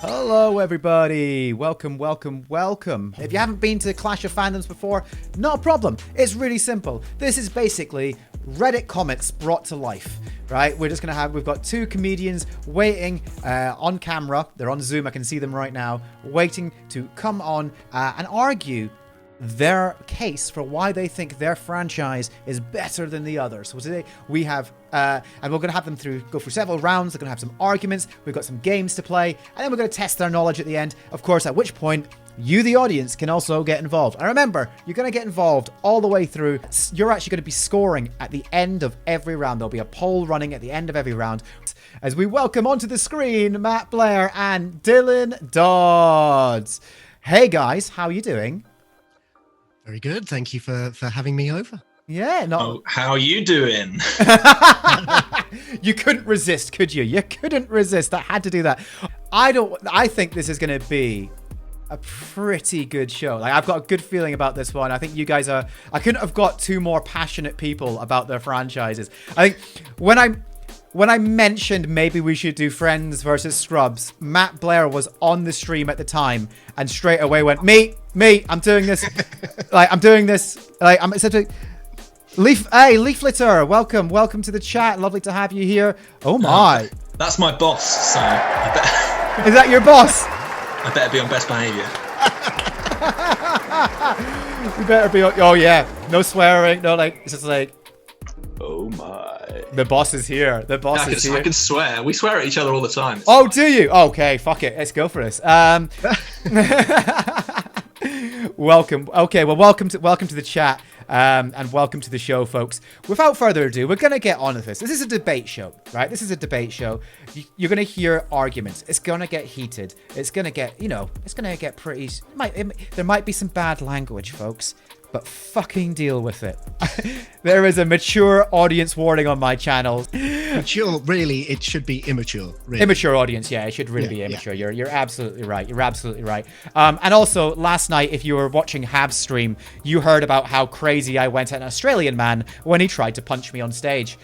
Hello everybody, welcome. If you haven't been to Clash of Fandoms before, not a problem. It's really simple. This is basically Reddit comics brought to life, right? We've got two comedians waiting on camera. They're on Zoom, I can see them right now, waiting to come on and argue their case for why they think their franchise is better than the others. So today we have, and we're going to have them go through several rounds. They're going to have some arguments. We've got some games to play, and then we're going to test their knowledge at the end. Of course, at which point you, the audience, can also get involved. And remember, you're going to get involved all the way through. You're actually going to be scoring at the end of every round. There'll be a poll running at the end of every round. As we welcome onto the screen, Matt, Blair, and Dylan Dodds. Hey guys, how are you doing? Very good. Thank you for having me over. Yeah. How are you doing? You couldn't resist, could you? You couldn't resist. I had to do that. I think this is going to be a pretty good show. Like, I've got a good feeling about this one. I think you guys I couldn't have got two more passionate people about their franchises. I think when I mentioned maybe we should do Friends versus Scrubs, Matt Blair was on the stream at the time and straight away went, me, I'm doing this. I'm doing this. I'm essentially, Leafletter, welcome to the chat. Lovely to have you here. Oh my. That's my boss, so Is that your boss? I better be on best behaviour. You better be on, oh yeah. No swearing, no it's just like, oh my. The boss is here. The boss is here. I can swear. We swear at each other all the time. It's fine. Do you? Okay, fuck it. Let's go for this. Welcome. Okay, well, welcome to the chat, and welcome to the show, folks. Without further ado, we're gonna get on with this. This is a debate show, right? This is a debate show. You're gonna hear arguments. It's gonna get heated. It's gonna get, it's gonna get pretty. There might be some bad language, folks. But fucking deal with it. There is a mature audience warning on my channel. Mature, really, it should be immature. Really. Immature audience, yeah, it should really be immature. Yeah. You're absolutely right. You're absolutely right. And also, last night, if you were watching Hab's stream, you heard about how crazy I went at an Australian man when he tried to punch me on stage.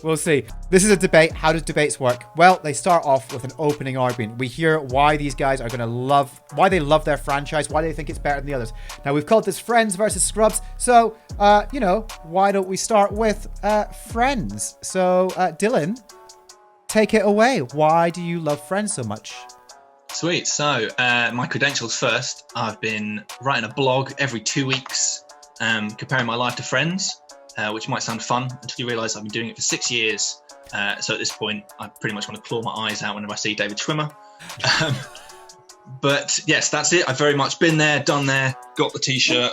We'll see. This is a debate. How do debates work? Well, they start off with an opening argument. We hear why these guys are going to why they love their franchise, why they think it's better than the others. Now, we've called this Friends versus Scrubs. So, why don't we start with Friends? So, Dylan, take it away. Why do you love Friends so much? Sweet. So, my credentials first. I've been writing a blog every 2 weeks, comparing my life to Friends. Which might sound fun until you realise I've been doing it for 6 years. So at this point, I pretty much want to claw my eyes out whenever I see David Schwimmer. But yes, that's it. I've very much been there, done there, got the T-shirt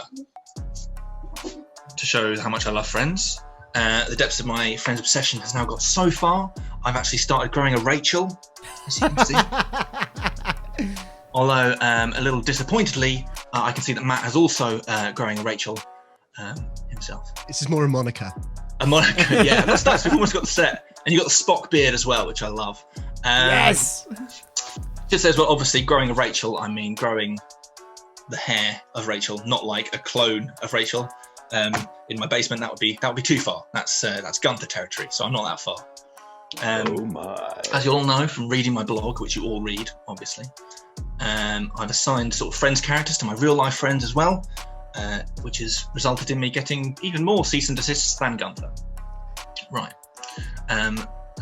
to show how much I love Friends. The depths of my Friends obsession has now got so far, I've actually started growing a Rachel, as you can see. Although, a little disappointedly, I can see that Matt has also growing a Rachel. Himself. This is more a moniker. A moniker, yeah. That's nice. We've almost got the set. And you've got the Spock beard as well, which I love. Yes! Just says, well, obviously, growing a Rachel, I mean growing the hair of Rachel, not like a clone of Rachel. In my basement, that would be too far. That's Gunther territory, so I'm not that far. Oh my. As you all know from reading my blog, which you all read, obviously, I've assigned sort of Friends characters to my real-life friends as well. Which has resulted in me getting even more cease and desists than Gunther. Right.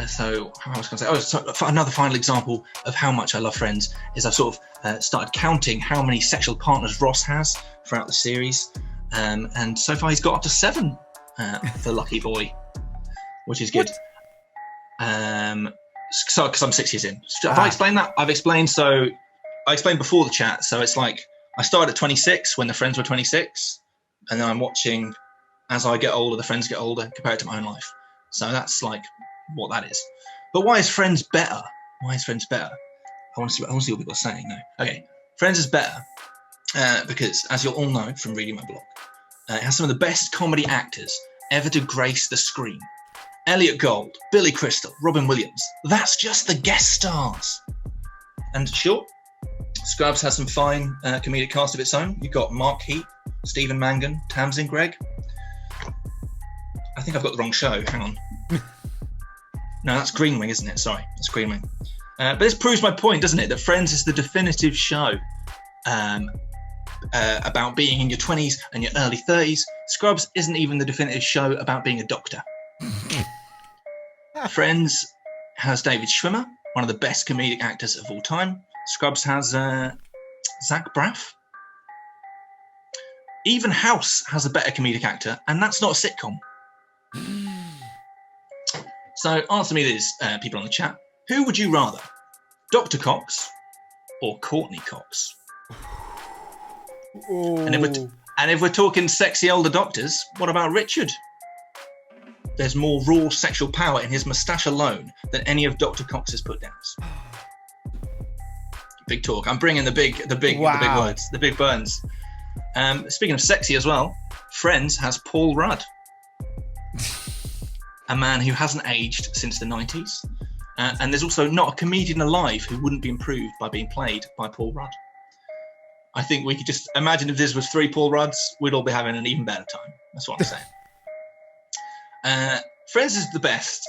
So, how I was going to say, so another final example of how much I love Friends is I've sort of started counting how many sexual partners Ross has throughout the series. And so far he's got up to 7, the lucky boy, which is good. So, because I'm 6 years in. Have I explained that? I explained before the chat, so it's like, I started at 26 when the Friends were 26, and then I'm watching as I get older, the Friends get older compared to my own life. So that's like what that is. But why is Friends better? I want to see what people are saying now. Okay, Friends is better because, as you'll all know from reading my blog, it has some of the best comedy actors ever to grace the screen. Elliot Gould, Billy Crystal, Robin Williams. That's just the guest stars. And sure, Scrubs has some fine comedic cast of its own. You've got Mark Heap, Stephen Mangan, Tamsin Gregg. I think I've got the wrong show. Hang on. No, that's Green Wing, isn't it? Sorry, that's Green Wing. But this proves my point, doesn't it? That Friends is the definitive show about being in your 20s and your early 30s. Scrubs isn't even the definitive show about being a doctor. Friends has David Schwimmer, one of the best comedic actors of all time. Scrubs has Zach Braff. Even House has a better comedic actor, and that's not a sitcom. So answer me this, people on the chat. Who would you rather? Dr. Cox or Courtney Cox? And if we're talking sexy older doctors, what about Richard? There's more raw sexual power in his moustache alone than any of Dr. Cox's put downs. Big talk. I'm bringing the big words, the big burns. Speaking of sexy as well, Friends has Paul Rudd, a man who hasn't aged since the 90s. And there's also not a comedian alive who wouldn't be improved by being played by Paul Rudd. I think we could just imagine if this was 3 Paul Rudds, we'd all be having an even better time. That's what I'm saying. Friends is the best.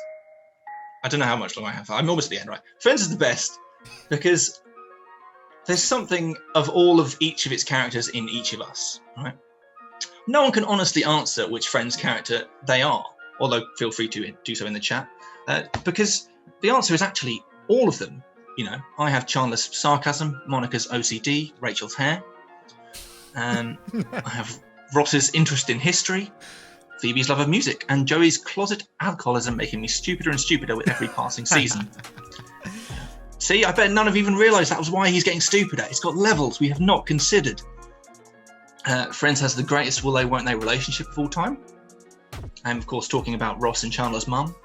I don't know how much longer I have. I'm almost at the end, right? Friends is the best because there's something of all of each of its characters in each of us, right? No one can honestly answer which Friends character they are, although feel free to do so in the chat, because the answer is actually all of them. You know, I have Chandler's sarcasm, Monica's OCD, Rachel's hair. I have Ross's interest in history, Phoebe's love of music, and Joey's closet alcoholism making me stupider and stupider with every passing season. See, I bet none of you even realised that was why he's getting stupider. It's got levels we have not considered. Friends has the greatest will they, won't they relationship of all time. I'm, of course, talking about Ross and Chandler's mum.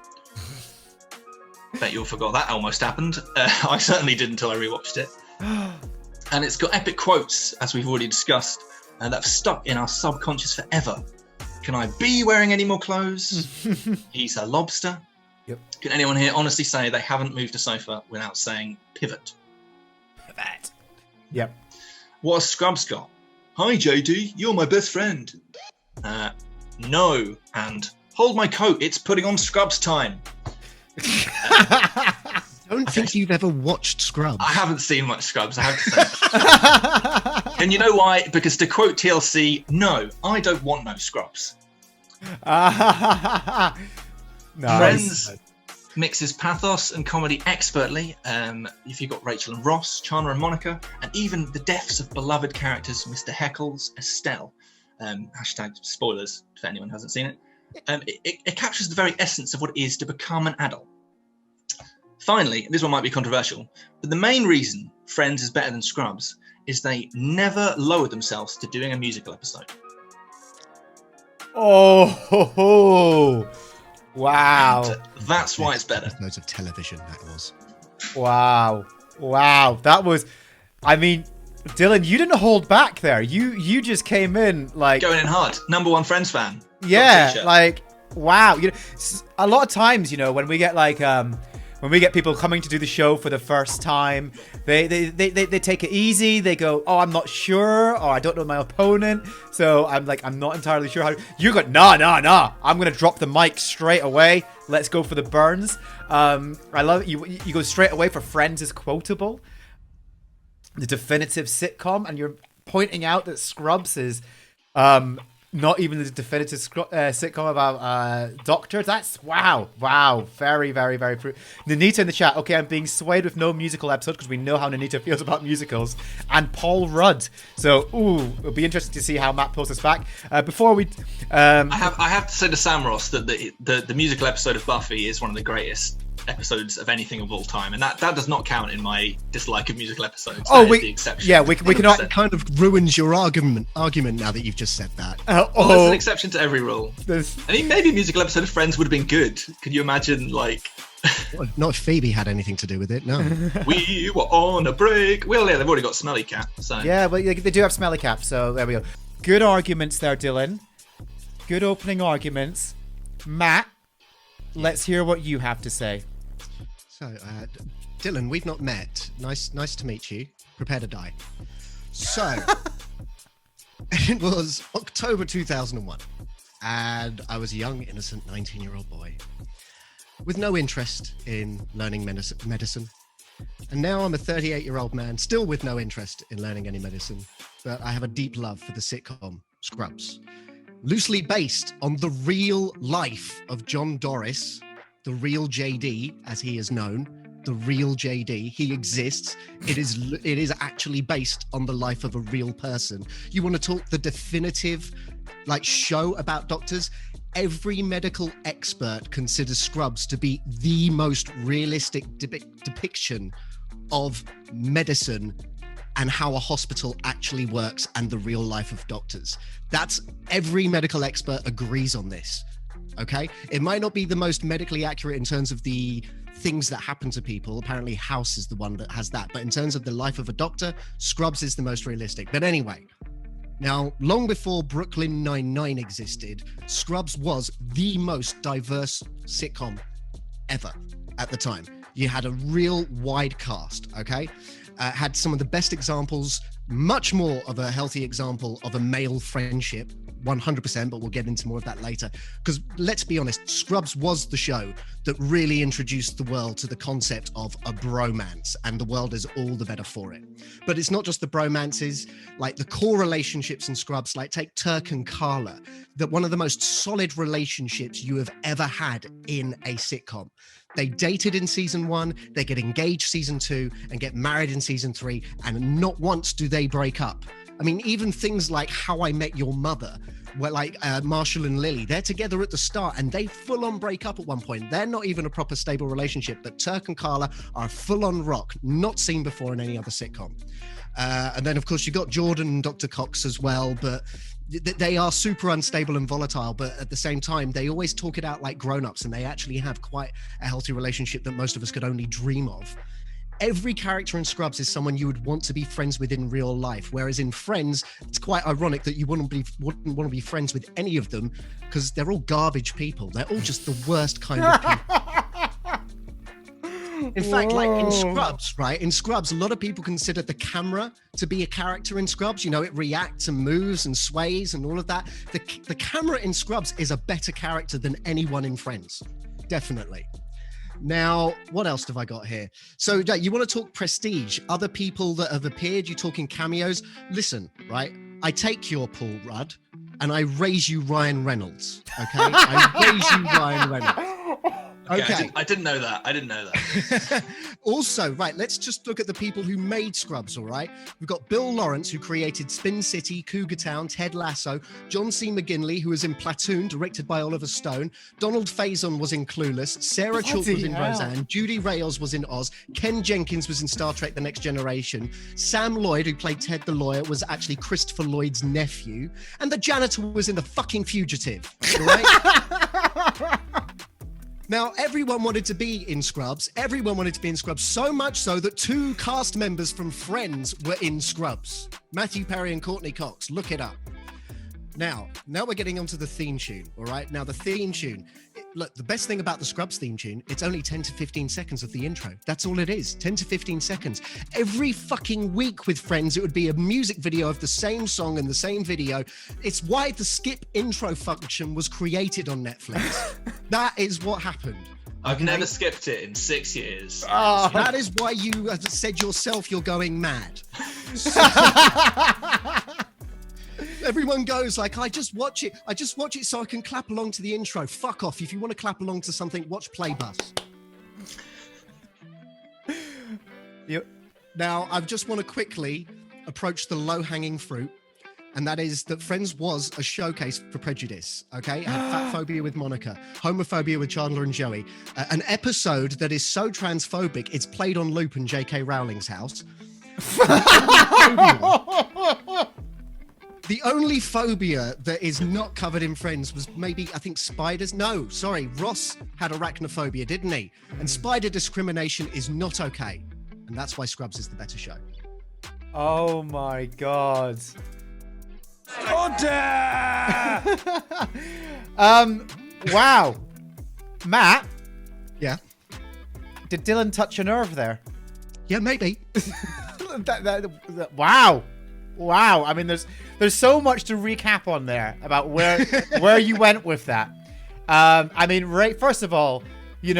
Bet you all forgot that almost happened. I certainly did until I rewatched it. And it's got epic quotes, as we've already discussed, that have stuck in our subconscious forever. Can I be wearing any more clothes? He's a lobster. Yep. Can anyone here honestly say they haven't moved a sofa without saying pivot? Pivot. Yep. What has Scrubs got? Hi, JD, you're my best friend. No, and hold my coat, it's putting on Scrubs time. I don't think you've ever watched Scrubs. I haven't seen much Scrubs, I have to say. And you know why? Because to quote TLC, no, I don't want no Scrubs. Nice. Friends mixes pathos and comedy expertly. If you've got Rachel and Ross, Chandler and Monica, and even the deaths of beloved characters, Mr. Heckles, Estelle. Hashtag spoilers if anyone hasn't seen it. It captures the very essence of what it is to become an adult. Finally, this one might be controversial, but the main reason Friends is better than Scrubs is they never lower themselves to doing a musical episode. Oh, wow. And that's why it's better. Loads of television, that was. Wow. That was, I mean, Dylan, you didn't hold back there. You just came in like going in hard. #1 Friends fan. Yeah, like wow. You know, a lot of times, you know, when we get like when we get people coming to do the show for the first time, they take it easy. They go, "Oh, I'm not sure," or "I don't know my opponent." So I'm not entirely sure how. You go, nah. I'm gonna drop the mic straight away. Let's go for the burns. I love it. You go straight away for Friends is quotable, the definitive sitcom, and you're pointing out that Scrubs is not even the definitive sitcom about doctor. That's wow. Very, very, very true. Nanita in the chat. Okay, I'm being swayed with no musical episode because we know how Nanita feels about musicals. And Paul Rudd. So, it'll be interesting to see how Matt pulls us back. Before we, I have to say to Sam Ross that the musical episode of Buffy is one of the greatest episodes of anything of all time, and that does not count in my dislike of musical episodes. The exception. Yeah, we cannot. It kind of ruins your argument now that you've just said that. Well, there's an exception to every rule. I mean, maybe a musical episode of Friends would have been good. Could you imagine, like? Not if Phoebe had anything to do with it. No. We were on a break. Well, yeah, they've already got Smelly Cat. So yeah, but they do have Smelly Cat. So there we go. Good arguments there, Dylan. Good opening arguments. Matt, let's hear what you have to say. So, Dylan, we've not met. Nice to meet you. Prepare to die. So, it was October 2001, and I was a young, innocent 19-year-old boy with no interest in learning medicine. And now I'm a 38-year-old man, still with no interest in learning any medicine, but I have a deep love for the sitcom Scrubs. Loosely based on the real life of John Doris, the real JD, as he is known, the real JD. He exists. It is actually based on the life of a real person. You want to talk the definitive, show about doctors? Every medical expert considers Scrubs to be the most realistic depiction of medicine and how a hospital actually works and the real life of doctors. Every medical expert agrees on this. Okay, it might not be the most medically accurate in terms of the things that happen to people. Apparently House is the one that has that, but in terms of the life of a doctor, Scrubs is the most realistic. But anyway, now long before Brooklyn Nine-Nine existed, Scrubs was the most diverse sitcom ever at the time. You had a real wide cast, okay? Had some of the best examples, much more of a healthy example of a male friendship, 100%, but we'll get into more of that later. Because let's be honest, Scrubs was the show that really introduced the world to the concept of a bromance, and the world is all the better for it. But it's not just the bromances, the core relationships in Scrubs, take Turk and Carla, that one of the most solid relationships you have ever had in a sitcom. They dated in season 1, they get engaged season 2, and get married in season 3, and not once do they break up. I mean, even things like How I Met Your Mother, where Marshall and Lily, they're together at the start and they full on break up at one point. They're not even a proper stable relationship, but Turk and Carla are full on rock, not seen before in any other sitcom. And then of course you got Jordan and Dr. Cox as well, but they are super unstable and volatile, but at the same time, they always talk it out like grown-ups, and they actually have quite a healthy relationship that most of us could only dream of. Every character in Scrubs is someone you would want to be friends with in real life, whereas in Friends, it's quite ironic that you wouldn't want to be friends with any of them because they're all garbage people. They're all just the worst kind of people. In fact, in Scrubs, right? In Scrubs, a lot of people consider the camera to be a character in Scrubs. You know, it reacts and moves and sways and all of that. The camera in Scrubs is a better character than anyone in Friends. Definitely. Now, what else have I got here? So you want to talk prestige, other people that have appeared, you talking cameos. Listen, right? I take your Paul Rudd and I raise you Ryan Reynolds. Okay? I raise you Ryan Reynolds. Okay. I didn't know that. Also, right, let's just look at the people who made Scrubs, all right? We've got Bill Lawrence, who created Spin City, Cougar Town, Ted Lasso. John C. McGinley, who was in Platoon, directed by Oliver Stone. Donald Faison was in Clueless. Sarah Chalk was in Roseanne. Judy Rayles was in Oz. Ken Jenkins was in Star Trek The Next Generation. Sam Lloyd, who played Ted the lawyer, was actually Christopher Lloyd's nephew. And the janitor was in The Fucking Fugitive, all right? Now, everyone wanted to be in Scrubs. Everyone wanted to be in Scrubs, so much so that 2 cast members from Friends were in Scrubs. Matthew Perry and Courtney Cox. Look it up. Now we're getting onto the theme tune, all right? Now, the theme tune. Look, the best thing about the Scrubs theme tune, it's only 10 to 15 seconds of the intro. That's all it is, 10 to 15 seconds. Every fucking week with Friends, it would be a music video of the same song and the same video. It's why the skip intro function was created on Netflix. That is what happened. I've never skipped it in 6 years. Oh. That is why you have said yourself you're going mad. Everyone goes I just watch it so I can clap along to the intro. Fuck off. If you want to clap along to something, watch Playbus. Yep. Now, I just want to quickly approach the low-hanging fruit, and that is that Friends was a showcase for prejudice, okay? It had fat phobia with Monica, homophobia with Chandler and Joey, an episode that is so transphobic, it's played on loop in J.K. Rowling's house. The only phobia that is not covered in Friends was maybe, I think, spiders. No, sorry, Ross had arachnophobia, didn't he? And spider discrimination is not okay. And that's why Scrubs is the better show. Oh my God. Order! Wow. Matt? Yeah? Did Dylan touch a nerve there? Yeah, maybe. Wow. Wow. I mean, there's so much to recap on there about where you went with that. I mean, right, first of all, you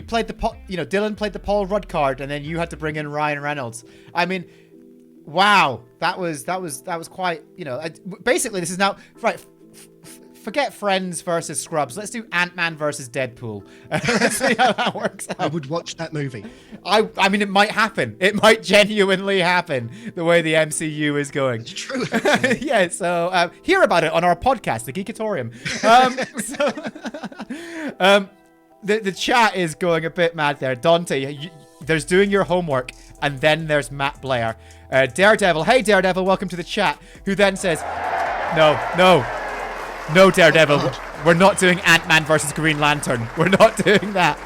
played Dylan played the Paul Rudd card, and then you had to bring in Ryan Reynolds. I mean, wow, that was quite, basically this is now, right, forget Friends versus Scrubs. Let's do Ant-Man versus Deadpool. Let's see how that works out. I would watch that movie. I mean, it might happen. It might genuinely happen the way the MCU is going. It's true. Yeah, so hear about it on our podcast, The Geekatorium. The chat is going a bit mad there. Dante, there's doing your homework, and then there's Matt Blair. Daredevil, hey Daredevil, welcome to the chat, who then says, no, Daredevil, we're not doing Ant-Man versus Green Lantern. We're not doing that.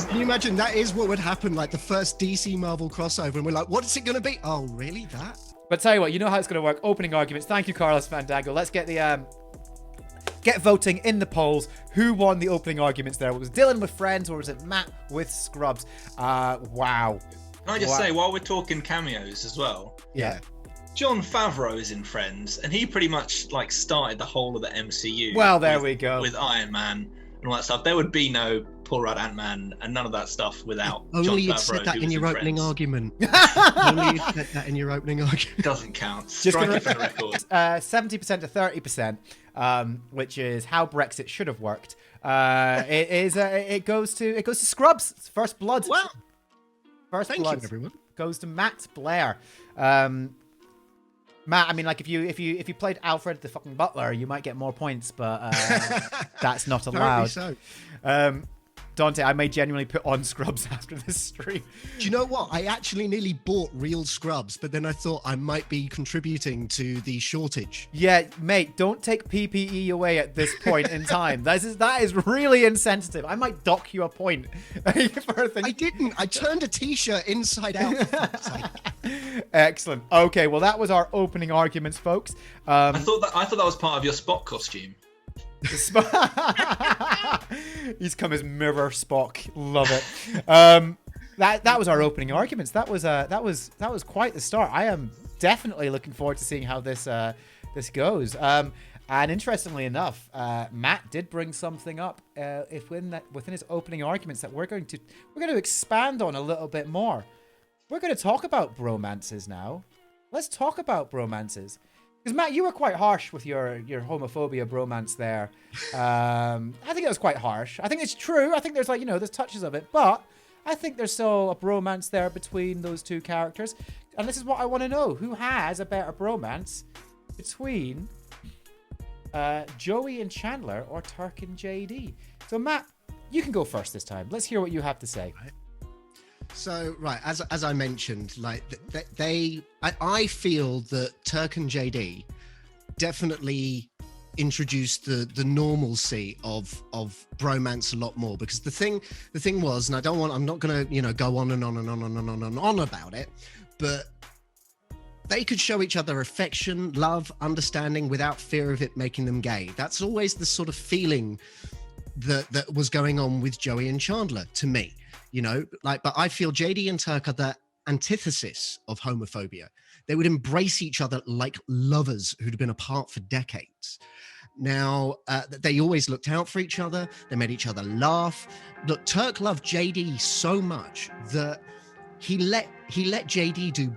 Can you imagine that is what would happen, like the first DC Marvel crossover, and we're like, what is it going to be? Oh, really? That? But tell you what, you know how it's going to work. Opening arguments. Thank you, Carlos Fandango. Let's get the get voting in the polls. Who won the opening arguments there? Was Dylan with Friends, or was it Matt with Scrubs? Wow. Can I just say, while we're talking cameos as well, Yeah. Jon Favreau is in Friends, and he pretty much like started the whole of the MCU. Well, there we go. With Iron Man and all that stuff. There would be no Paul Rudd Ant-Man and none of that stuff without Jon Favreau. Only you said that in your opening argument. Only you said that in your opening argument. Doesn't count. Strike it for the record. 70% to 30%, which is how Brexit should have worked. It goes to Scrubs. It's First Blood. Wow. Thank you, everyone. Goes to Matt Blair. Matt, I mean, like if you played Alfred the fucking Butler, you might get more points, but that's not allowed. So. Dante, I may genuinely put on Scrubs after this stream. Do you know what? I actually nearly bought real Scrubs, but then I thought I might be contributing to the shortage. Yeah, mate, don't take PPE away at this point in time. That is really insensitive. I might dock you a point for a thing. I didn't. I turned a t-shirt inside out. Excellent. Okay, well that was our opening arguments, folks. I thought that was part of your Spock costume. He's come as Mirror Spock. Love it. That was our opening arguments. That was quite the start. I am definitely looking forward to seeing how this goes. And interestingly enough, Matt did bring something up within his opening arguments that we're going to expand on a little bit more. We're going to talk about bromances now. Let's talk about bromances. Because Matt, you were quite harsh with your homophobia bromance there. I think it was quite harsh. I think it's true. I think there's there's touches of it, but I think there's still a bromance there between those two characters. And this is what I want to know: who has a better bromance between Joey and Chandler or Turk and JD? So Matt, you can go first this time. Let's hear what you have to say. Right. So, right, as I mentioned, like I feel that Turk and JD definitely introduced the normalcy of bromance a lot more, because the thing was, and I'm not gonna go on and on and on and on and on about it, but they could show each other affection, love, understanding without fear of it making them gay. That's always the sort of feeling that was going on with Joey and Chandler to me. But I feel JD and Turk are the antithesis of homophobia. They would embrace each other like lovers who'd been apart for decades. Now, they always looked out for each other. They made each other laugh. Look, Turk loved JD so much that he let JD do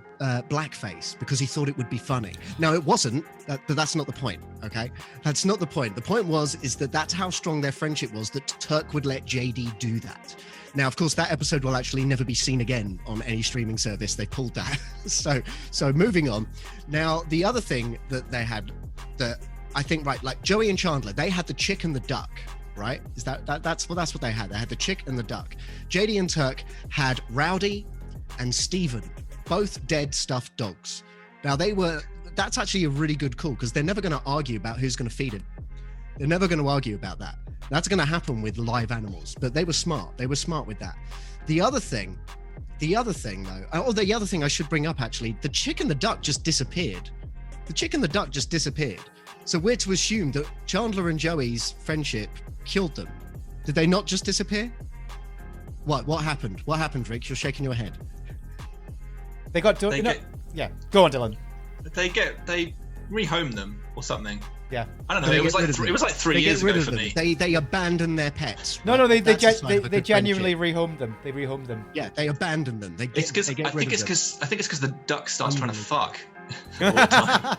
blackface because he thought it would be funny. Now, it wasn't, but that's not the point, okay? That's not the point. The point is that that's how strong their friendship was, that Turk would let JD do that. Now, of course, that episode will actually never be seen again on any streaming service. They pulled that. So moving on. Now, the other thing that they had that I think, right, like Joey and Chandler, they had the chick and the duck, right? Is that's what they had. They had the chick and the duck. JD and Turk had Rowdy and Steven, both dead stuffed dogs. Now that's actually a really good call, because they're never going to argue about who's going to feed it. They're never going to argue about that. That's going to happen with live animals, but they were smart. They were smart with that. The other thing I should bring up, actually, the chick and the duck just disappeared. So we're to assume that Chandler and Joey's friendship killed them. Did they not just disappear? What happened? What happened, Rik? You're shaking your head. Yeah, go on, Dylan. They rehome them or something. Yeah. I don't know. It was like 3 years ago for me. They abandoned their pets. No, right? they They genuinely rehomed them. They rehomed them. Yeah, they abandoned them. I think it's because the duck starts trying to fuck all the time.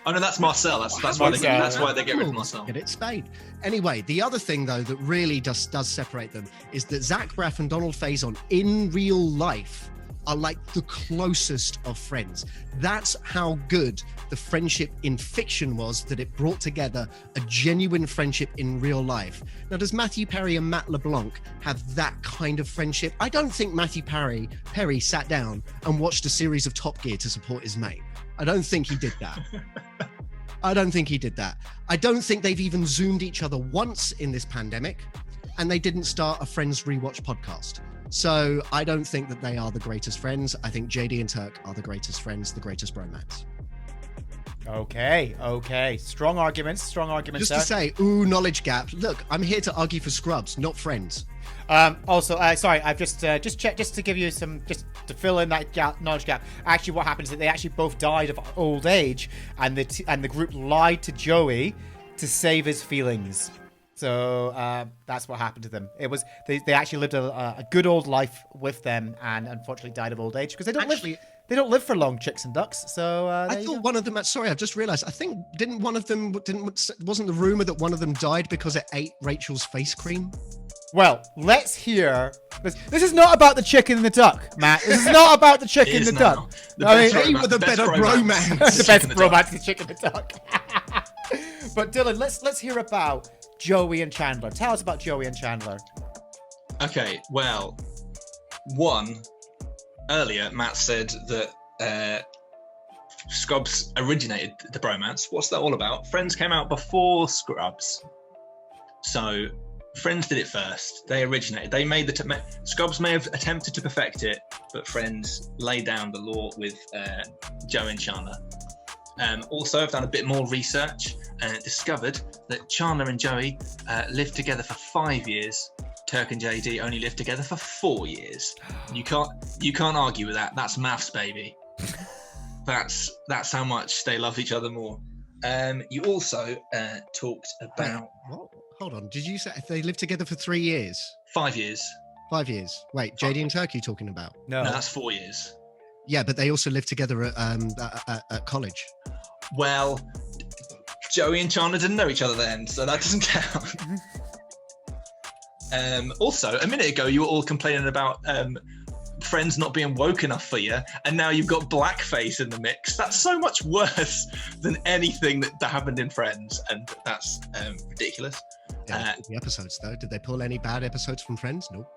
Oh no, that's Marcel. That's why they get rid of Marcel. Get it spayed. Anyway, the other thing though that really does separate them is that Zach Braff and Donald Faison in real life are like the closest of friends. That's how good the friendship in fiction was, that it brought together a genuine friendship in real life. Now, does Matthew Perry and Matt LeBlanc have that kind of friendship? I don't think Matthew Perry sat down and watched a series of Top Gear to support his mate. I don't think he did that. I don't think they've even Zoomed each other once in this pandemic, and they didn't start a Friends Rewatch podcast. So I don't think that they are the greatest friends. I think JD and Turk are the greatest friends, the greatest bromance. Okay. Strong arguments Just there. to say, knowledge gap. Look, I'm here to argue for Scrubs, not Friends. Also, sorry, I've just checked, just to give you some, just to fill in that knowledge gap. Actually, what happened is that they actually both died of old age, and the group lied to Joey to save his feelings. So that's what happened to them. It was they actually lived a good old life with them, and unfortunately died of old age because they don't live for long, chicks and ducks. So I thought one of them. Sorry, I've just realised. I think wasn't the rumor that one of them died because it ate Rachel's face cream? Well, let's hear. This is not about the chicken and the duck, Matt. This is not about the chicken and the duck. They were the better bromance. The best bromance, the chicken and the duck. But Dylan, let's hear about Joey and Chandler. Tell us about Joey and Chandler. Okay, well, earlier Matt said that Scrubs originated the bromance. What's that all about? Friends came out before Scrubs, so Friends did it first. They originated. They made Scrubs may have attempted to perfect it, but Friends laid down the law with Joey and Chandler. Also, I've done a bit more research and discovered that Chandler and Joey lived together for 5 years. Turk and JD only lived together for 4 years. You can't argue with that. That's maths, baby. That's how much they love each other more. You also talked about. What? Hold on. Did you say they lived together for 3 years? 5 years. 5 years. Wait, JD and Turk, you talking about? No, that's 4 years. Yeah, but they also lived together at college. Well, Joey and Chandler didn't know each other then, so that doesn't count. Also, a minute ago, you were all complaining about Friends not being woke enough for you, and now you've got blackface in the mix. That's so much worse than anything that happened in Friends, and that's ridiculous. Yeah, the episodes, though. Did they pull any bad episodes from Friends? Nope.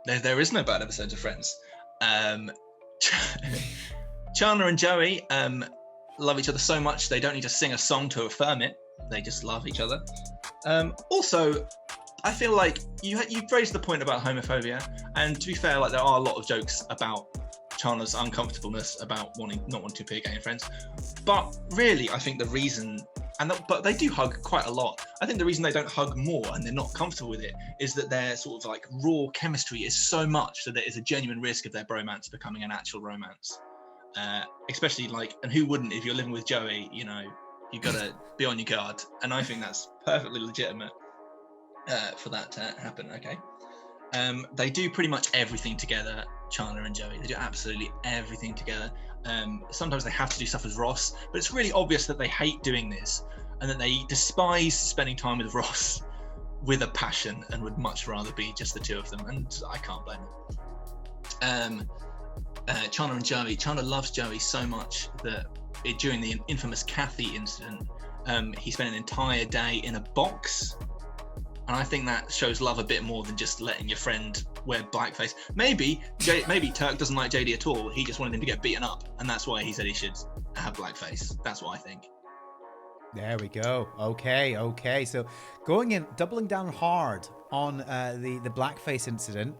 There is no bad episodes of Friends. Chandler and Joey love each other so much they don't need to sing a song to affirm it. They just love each other. Also, I feel like you raised the point about homophobia, and to be fair, like there are a lot of jokes about Chandler's uncomfortableness about not wanting to appear gay in Friends. But really, I think the reason, but they do hug quite a lot. I think the reason they don't hug more and they're not comfortable with it is that their sort of like raw chemistry is so much that there is a genuine risk of their bromance becoming an actual romance. Especially like, and who wouldn't if you're living with Joey? You know, you gotta be on your guard, and I think that's perfectly legitimate for that to happen. Okay. They do pretty much everything together, Chandler and Joey. They do absolutely everything together. Sometimes they have to do stuff with Ross, but it's really obvious that they hate doing this and that they despise spending time with Ross with a passion and would much rather be just the two of them, and I can't blame them. Chandler and Joey. Chandler loves Joey so much that during the infamous Kathy incident, he spent an entire day in a box. And I think that shows love a bit more than just letting your friend wear blackface. Maybe Turk doesn't like JD at all. He just wanted him to get beaten up, and that's why he said he should have blackface. That's what I think. There we go. Okay. So doubling down hard on the blackface incident,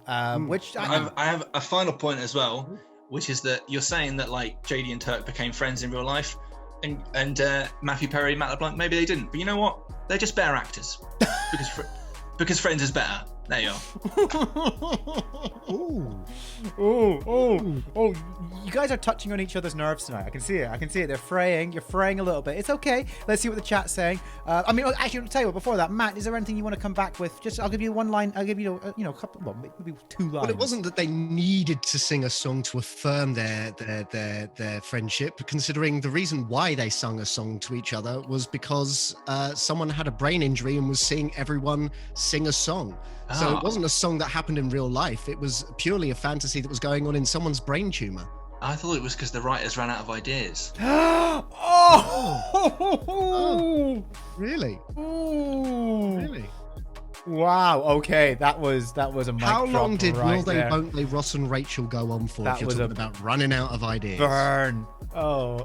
which I have a final point as well, which is that you're saying that like JD and Turk became friends in real life, and Matthew Perry, Matt LeBlanc, maybe they didn't. But you know what? They're just better actors because Friends is better. There you are. Oh, you guys are touching on each other's nerves tonight. I can see it. They're fraying. You're fraying a little bit. It's okay. Let's see what the chat's saying. Actually, I'll tell you what, before that, Matt, is there anything you want to come back with? Just, I'll give you one line. I'll give you, a couple, well, maybe 2 lines. Well, it wasn't that they needed to sing a song to affirm their friendship, considering the reason why they sung a song to each other was because someone had a brain injury and was seeing everyone sing a song. So it wasn't a song that happened in real life. It was purely a fantasy that was going on in someone's brain tumor. I thought it was because the writers ran out of ideas. Oh, really? Really? Wow. Okay, that was a mic How drop long did right Will They, there. Won't They, Ross and Rachel go on for? That If you're was talking about running out of ideas. Burn. Oh.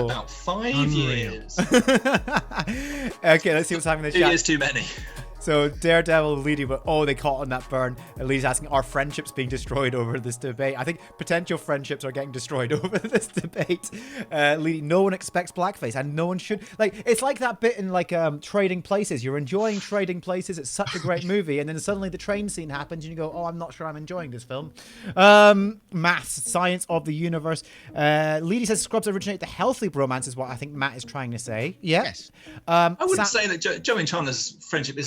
About 5 Unreal. years. Okay, let's see what's happening in the 2 chat. years too many. So Daredevil, Lady, but they caught on that burn. Lee's asking, are friendships being destroyed over this debate? I think potential friendships are getting destroyed over this debate. Lady, no one expects blackface, and no one should. Like, it's like that bit in Trading Places. You're enjoying Trading Places. It's such a great movie, and then suddenly the train scene happens, and you go, I'm not sure I'm enjoying this film. Maths, science of the universe. Lady says Scrubs originate the healthy bromance is what I think Matt is trying to say. Yeah. Yes. I wouldn't say that Joey and Chandler's friendship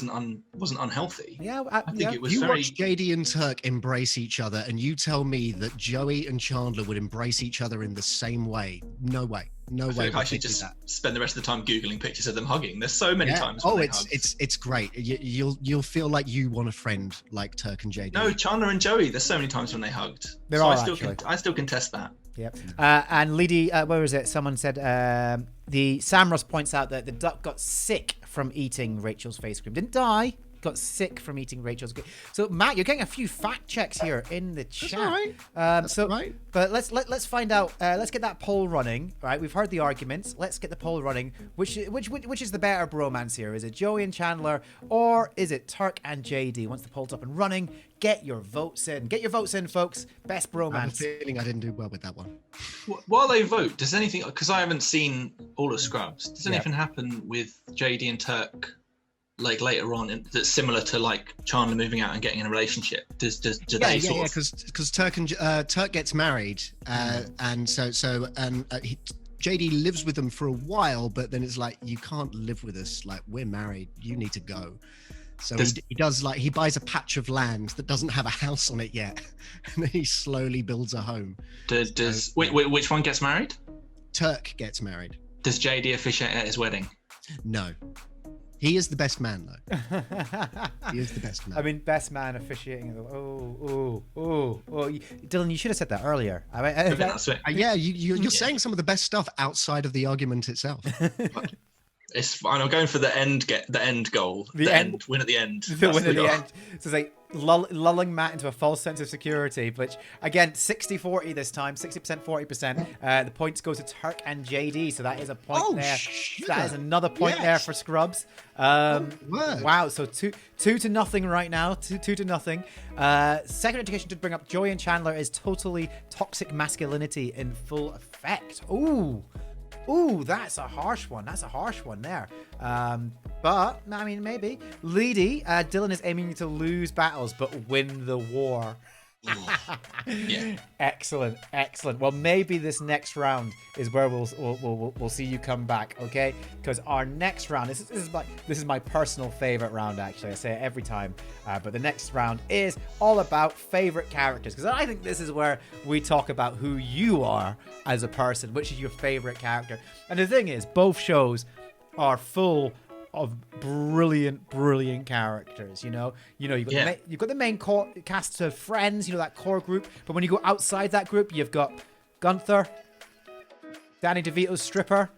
wasn't unhealthy. Yeah, I think it was You very. watch JD and Turk embrace each other, and you tell me that Joey and Chandler would embrace each other in the same way. No way. No I way. feel like I would should they do just that. spend the rest of the time googling pictures of them hugging. There's so many times. When they hug. It's great. You'll feel like you want a friend like Turk and JD. No, Chandler and Joey. There's so many times when they hugged. I still contest that. Yep. And Lady, where was it? Someone said the Samros points out that the duck got sick from eating Rachel's face cream. Didn't die. Got sick from eating Rachel's. So Matt, you're getting a few fact checks here in the chat. That's all right. That's all right. But let's find out. Let's get that poll running. Right, we've heard the arguments. Let's get the poll running. Which is the better bromance here? Is it Joey and Chandler, or is it Turk and JD? Once the poll's up and running, get your votes in. Get your votes in, folks. Best bromance. I have a feeling I didn't do well with that one. While they vote, does anything? Because I haven't seen all of Scrubs. Does anything happen with JD and Turk? Like later on, that's similar to like Chandler moving out and getting in a relationship. Do they sort of? Because Turk gets married, and JD lives with them for a while, but then it's like, you can't live with us. Like, we're married. You need to go. So he does, like, he buys a patch of land that doesn't have a house on it yet, and then he slowly builds a home. Which one gets married? Turk gets married. Does JD officiate at his wedding? No. He is the best man, though. He is the best man. I mean, best man officiating. Dylan, you should have said that earlier. You're saying some of the best stuff outside of the argument itself. It's fine. I'm going for the end goal. The end win at the end. The win at the end. So it's like lulling Matt into a false sense of security, which again 60-40 this time, 60% 40%. The points go to Turk and JD, so that is a point there. So that is another point there for Scrubs. Wow, so 2-0 right now. 2-0. Second Education did bring up Joey and Chandler is totally toxic masculinity in full effect. Ooh, that's a harsh one. That's a harsh one there. But, I mean, maybe. Leedy, Dylan is aiming to lose battles, but win the war. Yeah. Excellent. Well, maybe this next round is where we'll see you come back, okay? Because our next round, this is my personal favorite round. Actually, I say it every time. But the next round is all about favorite characters, because I think this is where we talk about who you are as a person, which is your favorite character. And the thing is, both shows are full of brilliant characters. You've got the main core cast of friends, that core group. But when you go outside that group, you've got Gunther, Danny DeVito's stripper.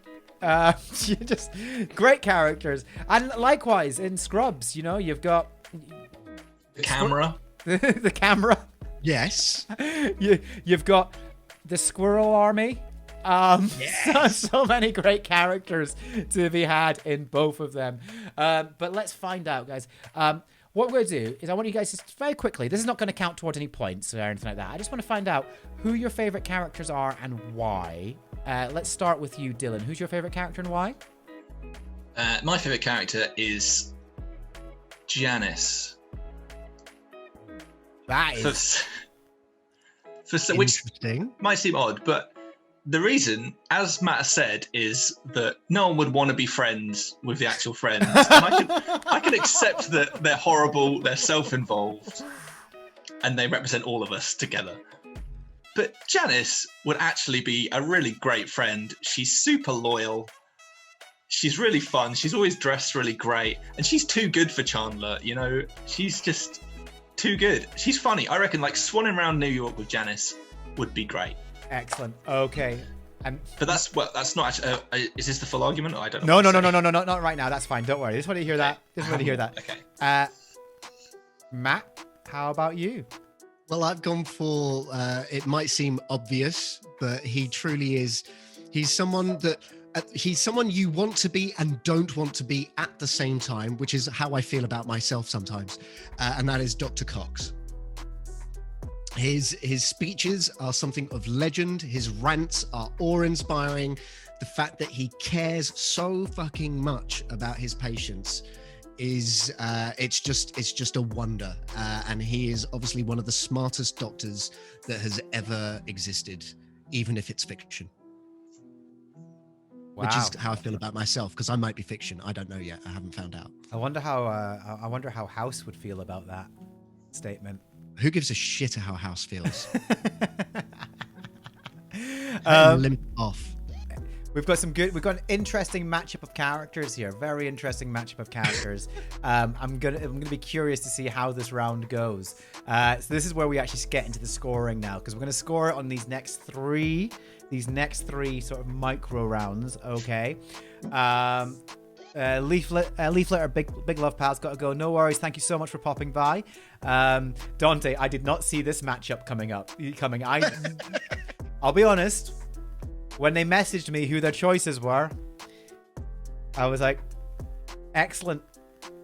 Just great characters. And likewise in Scrubs, you've got the camera. The camera. Yes. You've got the Squirrel Army. So many great characters to be had in both of them. But let's find out, guys. What we're going to do is I want you guys to very quickly, this is not going to count towards any points or anything like that. I just want to find out who your favorite characters are and why. Let's start with you, Dylan. Who's your favorite character and why? My favorite character is Janice. That For, is which Interesting. might seem odd, but the reason, as Matt has said, is that no one would want to be friends with the actual friends. And I can accept that they're horrible, they're self-involved, and they represent all of us together. But Janice would actually be a really great friend. She's super loyal. She's really fun. She's always dressed really great. And she's too good for Chandler, you know? She's just too good. She's funny. I reckon like swanning around New York with Janice would be great. excellent. Okay. But that's not actually, is this the full argument? Or I don't know. No, not right now. That's fine. Don't worry. Just want to hear that. Just want to hear that. Okay. Matt, how about you? Well, I've gone for, it might seem obvious, but he truly is. He's someone you want to be and don't want to be at the same time, which is how I feel about myself sometimes. And that is Dr. Cox. His speeches are something of legend. His rants are awe-inspiring. The fact that he cares so fucking much about his patients is it's just a wonder. And he is obviously one of the smartest doctors that has ever existed, even if it's fiction. Wow. Which is how I feel about myself, because I might be fiction. I don't know yet. I haven't found out. I wonder how House would feel about that statement. Who gives a shit how House feels? Limit off. We've got an interesting matchup of characters here. Very interesting matchup of characters. I'm gonna be curious to see how this round goes. So this is where we actually get into the scoring now, because we're gonna score it on these next three sort of micro rounds. Okay. Leaflet or big love pal's got to go. No worries. Thank you so much for popping by. Dante, I did not see this matchup coming. I'll be honest. When they messaged me who their choices were, I was like, excellent.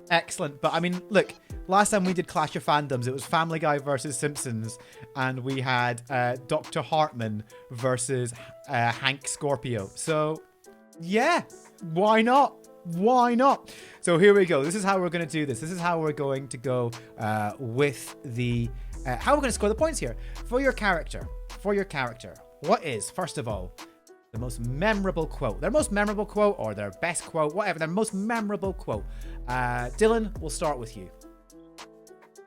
But I mean, look, last time we did Clash of Fandoms, it was Family Guy versus Simpsons, and we had Dr. Hartman versus Hank Scorpio. So, yeah, why not? So here we go. This is how we're going to do this. This is how we're going to go with the... how we're going to score the points here. For your character, what is, first of all, the most memorable quote? Their most memorable quote, or their best quote, whatever. Their most memorable quote. Dylan, we'll start with you.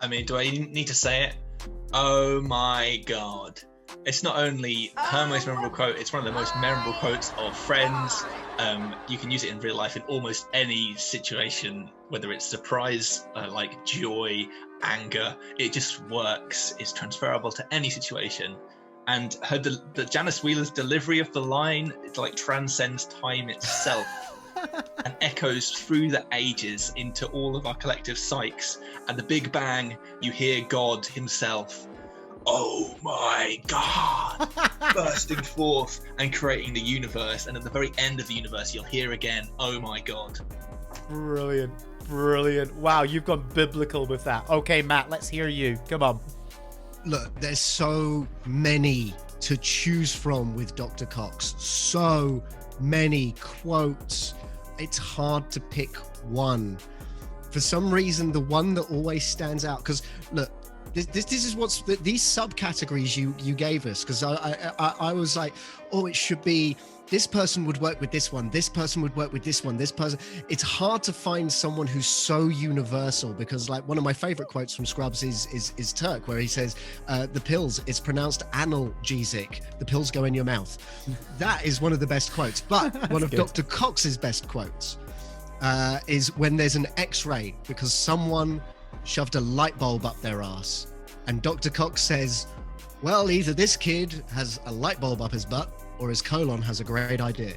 I mean, do I need to say it? Oh my god. It's not only her most memorable quote, it's one of the most memorable quotes of Friends. You can use it in real life in almost any situation, whether it's surprise, like joy, anger. It just works. It's transferable to any situation. And the Janice Wheeler's delivery of the line, it like transcends time itself and echoes through the ages into all of our collective psyches. At the Big Bang, you hear God himself. Oh my God, bursting forth and creating the universe. And at the very end of the universe, you'll hear again, oh my God. Brilliant. Wow, you've gone biblical with that. Okay, Matt, let's hear you. Come on. Look, there's so many to choose from with Dr. Cox. So many quotes. It's hard to pick one. For some reason, the one that always stands out, because look, this is what's these subcategories you gave us, because I was like, oh, it should be this person would work with this one, this person would work with this one, this person. It's hard to find someone who's so universal, because like one of my favorite quotes from Scrubs is Turk, where he says, the pills, it's pronounced analgesic, the pills go in your mouth. That is one of the best quotes. But one of good. Dr. Cox's best quotes is when there's an X-ray because someone shoved a light bulb up their ass, and Dr. Cox says, well, either this kid has a light bulb up his butt or his colon has a great idea.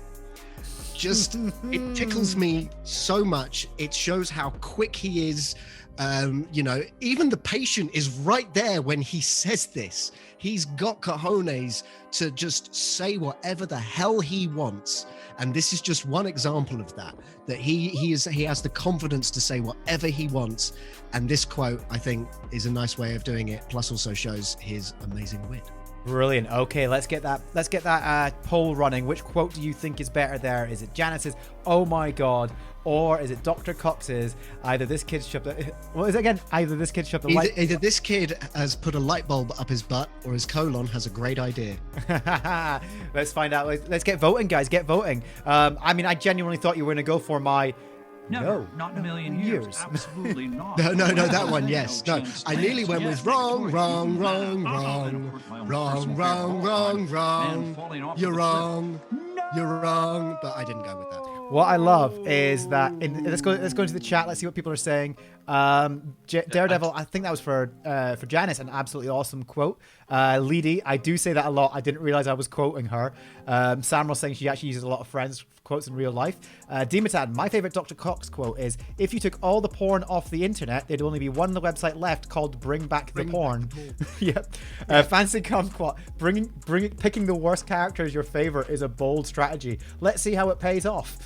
Just, it tickles me so much. It shows how quick he is. Even the patient is right there when he says this. He's got cojones to just say whatever the hell he wants. And this is just one example of that he has the confidence to say whatever he wants. And this quote, I think, is a nice way of doing it. Plus also shows his amazing wit. Brilliant. Okay, let's get that poll running. Which quote do you think is better there? Is it Janice's "Oh my God," or is it Dr. Cox's "Either this kid shoved the..." What is it again? Either this kid shoved the light. Either this kid has put a light bulb up his butt, or his colon has a great idea. Let's find out. Let's get voting, guys. Get voting. I mean, I genuinely thought you were going to go for my. No, not in a million years. Absolutely not. No, that one, yes. No, I nearly went with wrong. You're wrong. You're wrong. But I didn't go with that. What I love is that let's go into the chat. Let's see what people are saying. Daredevil, I think that was for Janice, an absolutely awesome quote. Leedy, I do say that a lot. I didn't realize I was quoting her. Sam was saying she actually uses a lot of friends quotes in real life. Dematad, my favorite Dr. Cox quote is, "If you took all the porn off the internet, there'd only be one website left called Bring Back the Porn." Yep. Fancy Kumquat, picking the worst character as your favorite is a bold strategy. Let's see how it pays off.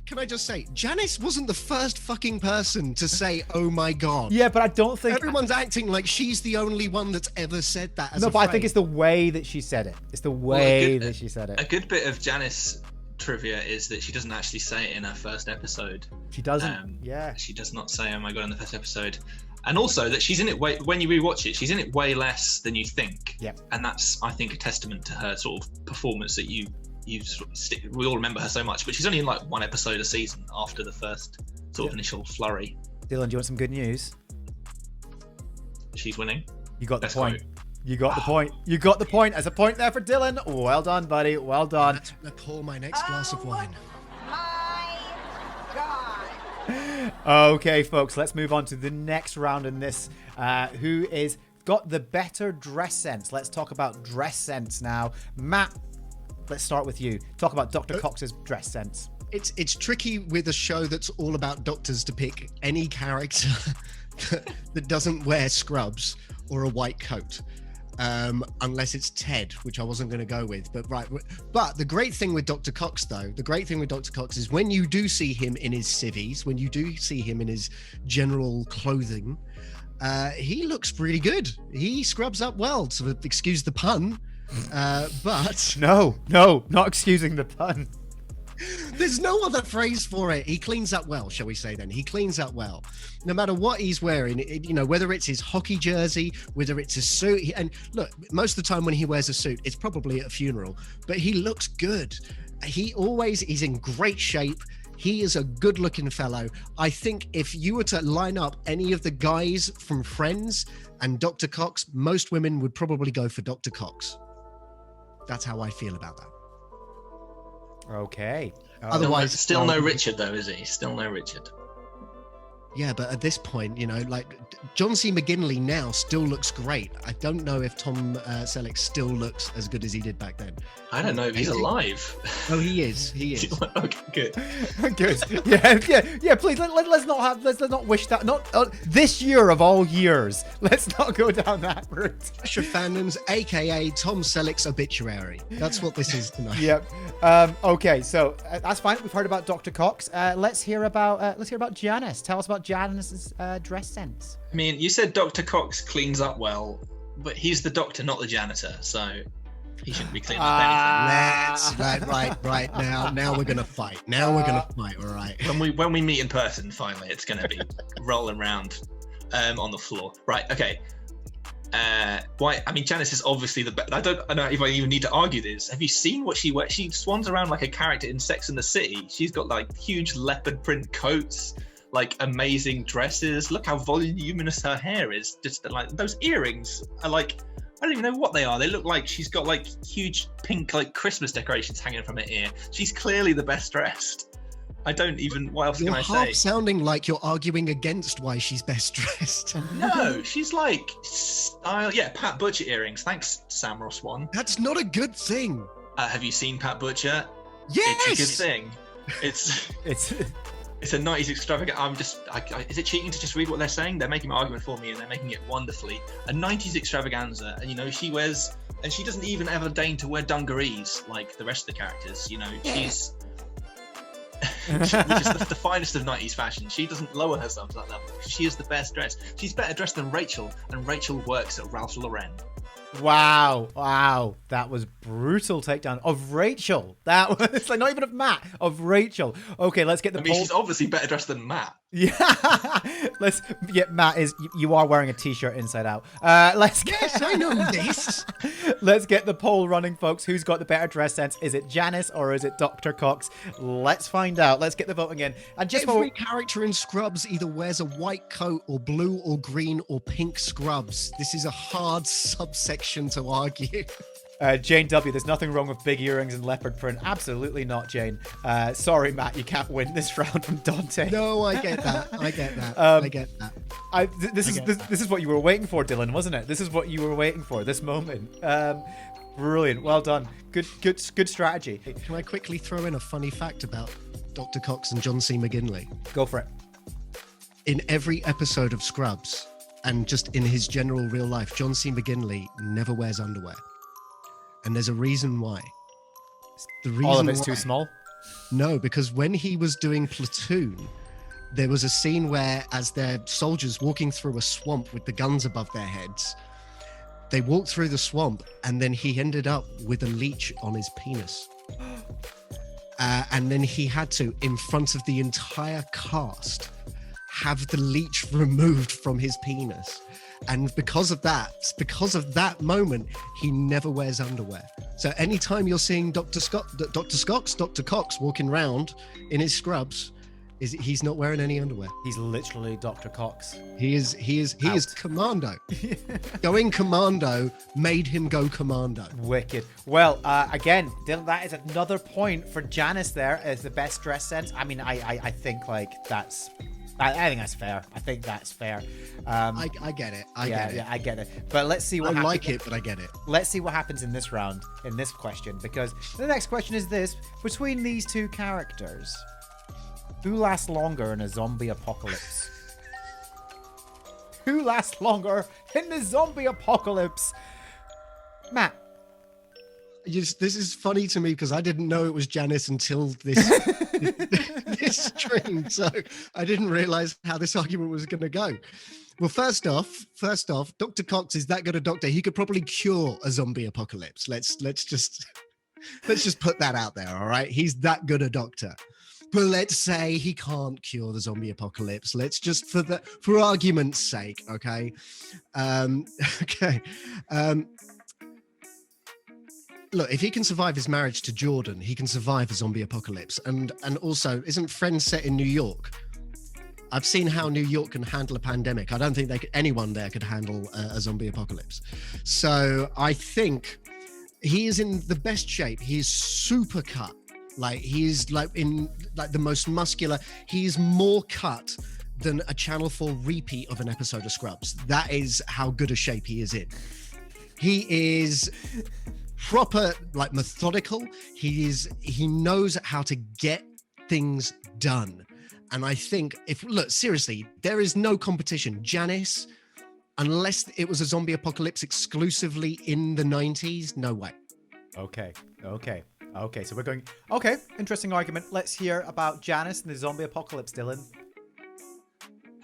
Can I just say, Janice wasn't the first fucking person to say, "Oh my God." Yeah, but I don't think everyone's acting like she's the only one that's ever said that. No, but I think it's the way that she said it. It's the way that she said it. A good bit of Janice trivia is that she doesn't actually say it in her first episode. She doesn't. She does not say "Oh my God" in the first episode, and also that she's in it when you rewatch it, she's in it way less than you think. Yep. And that's, I think, a testament to her sort of performance that we all remember her so much, but she's only in like one episode a season after the first sort of initial flurry. Dylan, do you want some good news? She's winning. You got the point. You got the point. You got the point. As a point there for Dylan. Well done, buddy. Well done. I'm gonna pour my next glass of wine. My God. Okay, folks, let's move on to the next round in this. Who is got the better dress sense? Let's talk about dress sense now. Matt, let's start with you. Talk about Dr. Cox's dress sense. It's tricky with a show that's all about doctors to pick any character that doesn't wear scrubs or a white coat, unless it's Ted, which I wasn't going to go with. But the great thing with Dr. Cox, though, is when you do see him in his civvies, when you do see him in his general clothing, he looks really good. He scrubs up well, so excuse the pun. But no, not excusing the pun. There's no other phrase for it. He cleans up well, shall we say then. He cleans up well. No matter what he's wearing, whether it's his hockey jersey, whether it's a suit. And look, most of the time when he wears a suit, it's probably at a funeral, but he looks good. He's in great shape. He is a good looking fellow. I think if you were to line up any of the guys from Friends and Dr. Cox, most women would probably go for Dr. Cox. That's how I feel about that. Okay. Otherwise, still no Richard though, is he? Still no Richard. Yeah, but at this point, John C. McGinley now still looks great. I don't know if Tom Selleck still looks as good as he did back then. I don't know if he's alive. Oh, he is. He is. Okay, good. Good. Yeah. Please let's not wish that. Not this year of all years. Let's not go down that route. Fandoms, aka Tom Selleck's obituary. That's what this is tonight. Yep. Okay, so that's fine. We've heard about Dr. Cox. Let's hear about Janice. Tell us about Janice's dress sense. I mean, you said Dr. Cox cleans up well, but he's the doctor, not the janitor, so he shouldn't be cleaning up anything. Right. Now we're gonna fight. All right. When we meet in person, finally, it's gonna be rolling around on the floor. Right. Okay. Why? I mean, Janice is obviously the best. I don't know if I even need to argue this. Have you seen what she wears? She swans around like a character in Sex and the City. She's got like huge leopard print coats, like amazing dresses. Look how voluminous her hair is. Just like those earrings are like, I don't even know what they are. They look like she's got like huge pink like Christmas decorations hanging from her ear. She's clearly the best dressed. I don't even. What else can I say? You're half sounding like you're arguing against why she's best dressed. No, she's like style. Yeah, Pat Butcher earrings. Thanks, Sam Ross One. That's not a good thing. Have you seen Pat Butcher? Yes. It's a good thing. It's a 90s extravagant. Is it cheating to just read what they're saying? They're making my argument for me, and they're making it wonderfully. A 90s extravaganza, and she wears, and she doesn't even ever deign to wear dungarees like the rest of the characters. She's which is the finest of 90s fashion. She doesn't lower herself to that level. She is the best dressed. She's better dressed than Rachel, and Rachel works at Ralph Lauren. Wow. That was brutal takedown of Rachel. That was like not even of Matt, of Rachel. Okay, let's get the poll. She's obviously better dressed than Matt. Yeah, Matt is. You are wearing a t-shirt inside out. Yes, I know this. Let's get the poll running, folks. Who's got the better dress sense? Is it Janice or is it Dr. Cox? Let's find out. Let's get the voting in. And just Every character in Scrubs either wears a white coat or blue or green or pink scrubs. This is a hard subsection to argue. Jane W, there's nothing wrong with big earrings and leopard print. Absolutely not, Jane. Sorry, Matt, you can't win this round from Dante. No, I get that. I get that. This is what you were waiting for, Dylan, wasn't it? This is what you were waiting for. This moment. Brilliant. Well done. Good strategy. Can I quickly throw in a funny fact about Dr. Cox and John C. McGinley? Go for it. In every episode of Scrubs, and just in his general real life, John C. McGinley never wears underwear. And there's a reason why. The reason All of it's too small? No, because when he was doing Platoon, there was a scene where, as their soldiers walking through a swamp with the guns above their heads, they walked through the swamp and then he ended up with a leech on his penis. And then he had to, in front of the entire cast, have the leech removed from his penis. And because of that moment, he never wears underwear. So anytime you're seeing Dr. Cox walking around in his scrubs, he's not wearing any underwear. He's literally Dr. Cox. He is commando. Going commando made him go commando. Wicked. Well, again, Dylan, that is another point for Janice there as the best dress sense. I mean, I think like that's... I think that's fair. I think that's fair. I get it. I get it. But let's see what happens. I like it, but I get it. Let's see what happens in this round, in this question, because the next question is this. Between these two characters, who lasts longer in a zombie apocalypse? Who lasts longer in the zombie apocalypse? Matt. This is funny to me because I didn't know it was Janice until this stream, so I didn't realize how this argument was going to go. Well, first off, Dr. Cox is that good a doctor. He could probably cure a zombie apocalypse. Let's just put that out there. All right, he's that good a doctor. But let's say he can't cure the zombie apocalypse. Let's just, for argument's sake, okay. Look, if he can survive his marriage to Jordan, he can survive a zombie apocalypse. And also, isn't Friends set in New York? I've seen how New York can handle a pandemic. I don't think anyone there could handle a zombie apocalypse. So I think he is in the best shape. He's super cut. Like he's like in like the most muscular. He's more cut than a Channel 4 repeat of an episode of Scrubs. That is how good a shape he is in. He is proper, like methodical. He knows how to get things done. And I think seriously, there is no competition. Janice, unless it was a zombie apocalypse exclusively in the 90s, no way. Okay. So we're going, okay, interesting argument. Let's hear about Janice and the zombie apocalypse, Dylan.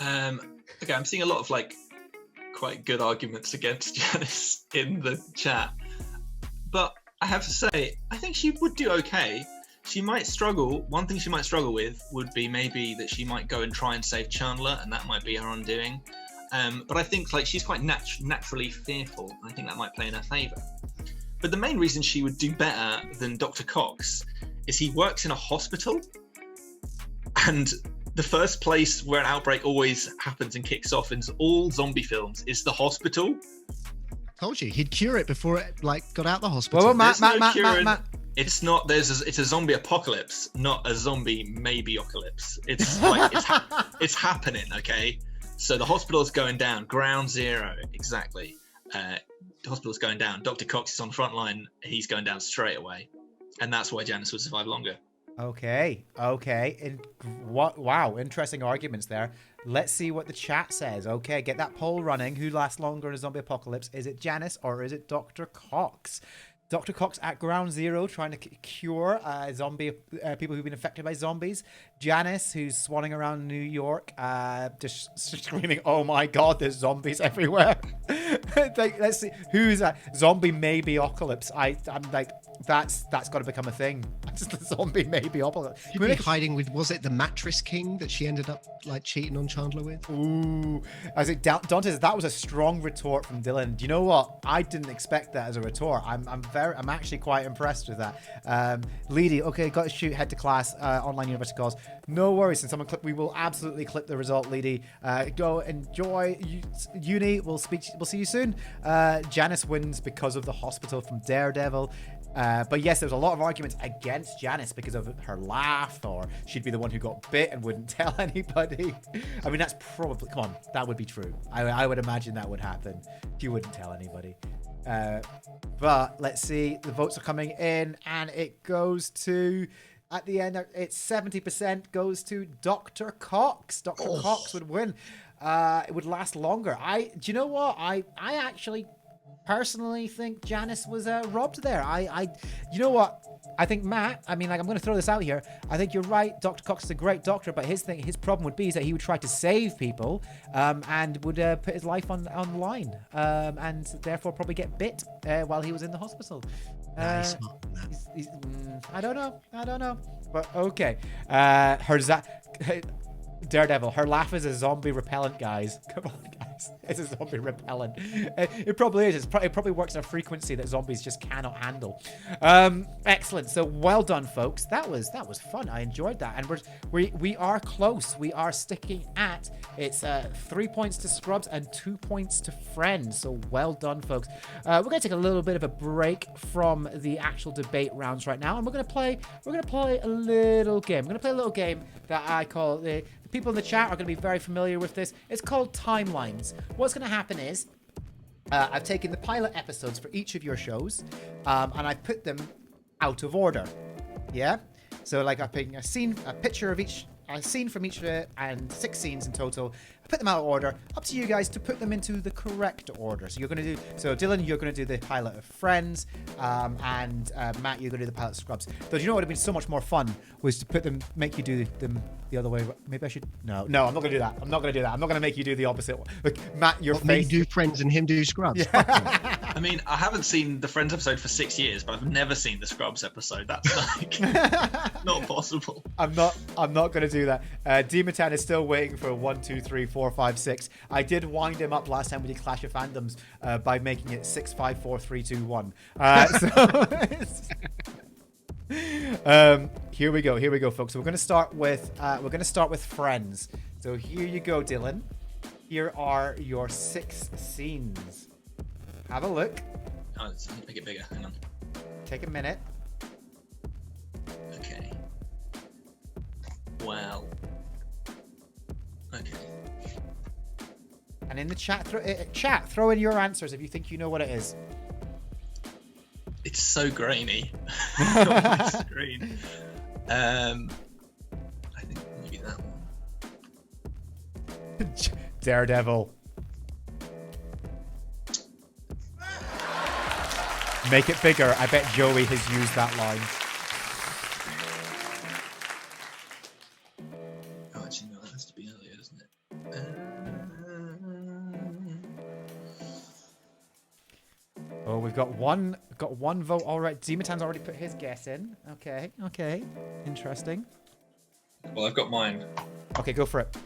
Okay, I'm seeing a lot of like quite good arguments against Janice in the chat. But I have to say, I think she would do okay. She might struggle. One thing she might struggle with would be maybe that she might go and try and save Chandler, and that might be her undoing. But I think like she's quite naturally fearful. And I think that might play in her favour. But the main reason she would do better than Dr. Cox is he works in a hospital, and the first place where an outbreak always happens and kicks off in all zombie films is the hospital. Told you he'd cure it before it like got out the hospital. Well, Matt. It's not. It's a zombie apocalypse, not a zombie maybe-ocalypse. It's like it's happening. Okay, so the hospital's going down. Ground zero, exactly. The hospital's going down. Dr. Cox is on the front line. He's going down straight away, and that's why Janice would survive longer. Okay. Wow, interesting arguments there. Let's see what the chat says. Okay, get that poll running. Who lasts longer in a zombie apocalypse? Is it Janice or is it Dr. Cox? Dr. Cox at ground zero, trying to cure zombie people who've been affected by zombies. Janice, who's swanning around New York, just screaming, "Oh my God, there's zombies everywhere!" Like, let's see who's a zombie maybe apocalypse. I'm like, that's got to become a thing. Just the zombie maybe apocalypse. She'd be hiding with, was it the Mattress King that she ended up like cheating on Chandler with? Ooh, I think Dante's. That was a strong retort from Dylan. Do you know what? I didn't expect that as a retort. I'm actually quite impressed with that. Leedy, okay, got to shoot. Head to class. Online university calls. No worries. Since someone clip, we will absolutely clip the result, Leedy. Go enjoy uni. We'll see you soon. Janice wins because of the hospital from Daredevil. But yes, there's a lot of arguments against Janice because of her laugh, or she'd be the one who got bit and wouldn't tell anybody. I mean, that's probably, come on, that would be true. I would imagine that would happen. She wouldn't tell anybody. But let's see, the votes are coming in, and it goes to, at the end, it's 70% goes to Dr. Cox. Dr. Cox would win. It would last longer. Do you know what? I actually personally think Janice was robbed there. You know what? I think Matt, I mean, like, I'm going to throw this out here. I think you're right. Dr. Cox is a great doctor, but his problem would be is that he would try to save people and would put his life on the line and therefore probably get bit while he was in the hospital. I don't know. But okay. Daredevil, her laugh is a zombie repellent, guys. Come on, guys. It's a zombie repellent. It probably is. It probably works at a frequency that zombies just cannot handle. Excellent. So well done, folks. That was fun. I enjoyed that. And we are close. We are sticking at, it's 3 points to Scrubs and 2 points to Friends. So well done, folks. We're going to take a little bit of a break from the actual debate rounds right now, and we're going to play a little game. We're going to play a little game that I call the people in the chat are going to be very familiar with this. It's called Timelines. What's going to happen is I've taken the pilot episodes for each of your shows and I put them out of order. Yeah? So like I'm picking a picture of each, a scene from each of it, and 6 scenes in total. I put them out of order. Up to you guys to put them into the correct order. So Dylan, you're going to do the pilot of Friends, and Matt, you're going to do the pilot of Scrubs. Though, do you know what would have been so much more fun was to make you do them the other way. Maybe I should. No, I'm not going to do that. I'm not going to make you do the opposite one. Look, Matt, your face. Me do Friends and him do Scrubs. Yeah. I mean, I haven't seen the Friends episode for 6 years, but I've never seen the Scrubs episode. That's like not possible. I'm not going to do that. Dematan is still waiting for 1, 2, 3, 4, 5, 6. I did wind him up last time we did Clash of Fandoms by making it 6, 5, 4, 3, 2, 1. Here we go, folks. So we're going to start with Friends. So here you go, Dylan. Here are your 6 scenes. Have a look. Oh, let's make it bigger. Hang on. Take a minute. Okay. Well. Okay. And in the chat, throw in your answers if you think you know what it is. It's so grainy on the screen. I think maybe that one. Daredevil. Make it bigger. I bet Joey has used that line. Oh, actually, no, that has to be earlier, doesn't it? Oh, we've got one vote already. Demetan's already put his guess in. Okay. Interesting. Well, I've got mine. Okay, go for it.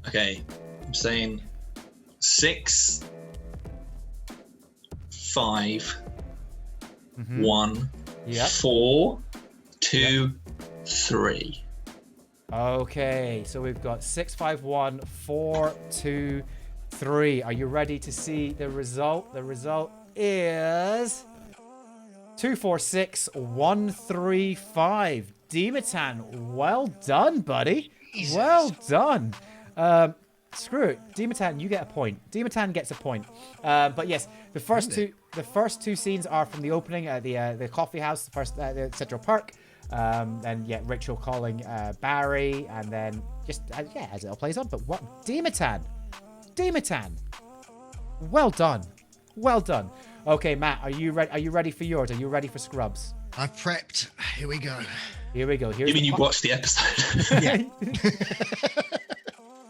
Okay, I'm saying 6, 5, 1, 4, 2, 3. Okay, so we've got 6, 5, 1, 4, 2, 3. Are you ready to see the result? The result is 2, 4, 6, 1, 3, 5. Dematan, well done, buddy. Jesus. Well done. Screw it, Dematan, you get a point. Dematan gets a point. But yes, the first two scenes are from the opening, the coffee house, the first the Central Park. And yeah, Rachel calling Barry, and then just as it all plays on. But what, Dematan, well done. Okay, Matt, are you ready? Are you ready for yours? Are you ready for Scrubs? I've prepped. Here we go. Here's you mean you watched the episode? Yeah.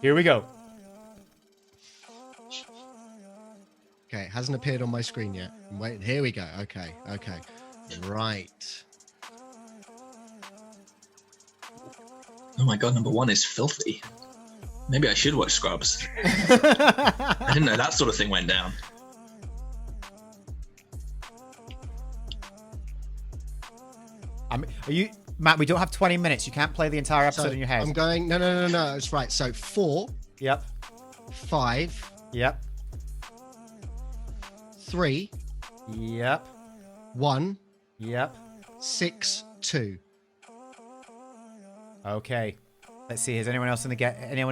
Here we go. Okay, it hasn't appeared on my screen yet. I'm waiting. Here we go. Okay. Right. Oh my god, number 1 is filthy. Maybe I should watch Scrubs. I didn't know that sort of thing went down. Are you, Matt? We don't have 20 minutes. You can't play the entire episode So in your head. I'm going. No. It's right. So 4, Yep. 5, Yep. 3, Yep. 1, Yep. 6, 2. Okay. Let's see. Has anyone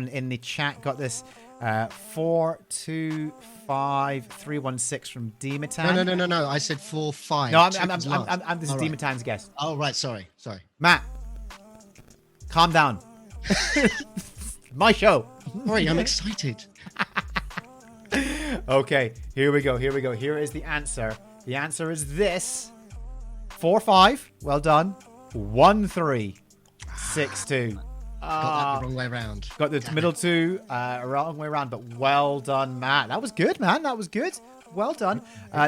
in the chat got this? 425316 from Dematan. No. I said 4, 5. No, Two I'm is last. this is All right. Dematan's guess. Oh, right. Sorry. Matt, calm down. My show. Sorry, I'm excited. Okay, here we go. Here is the answer. The answer is this. 4-5. Well done. 1-3. 6-2. Got that the wrong way around. Got the middle two wrong way around, but well done, Matt. That was good, man. That was good. Well done.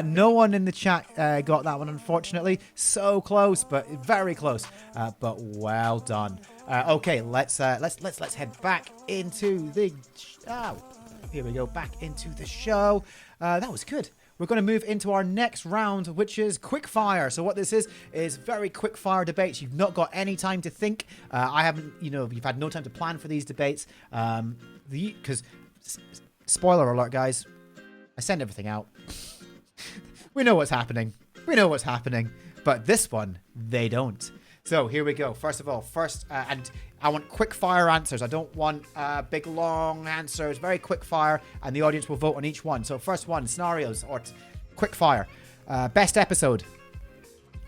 No one in the chat got that one, unfortunately. So close, but very close. But well done. Okay, let's head back into the. Here we go. Back into the show. That was good. We're going to move into our next round, which is quickfire. So what this is very quickfire debates. You've not got any time to think. I haven't, you've had no time to plan for these debates. Because, spoiler alert, guys, I send everything out. We know what's happening. But this one, they don't. So here we go. First of all, and I want quick fire answers. I don't want big long answers. Very quick fire, and the audience will vote on each one. So first one, scenarios or quick fire. Best episode.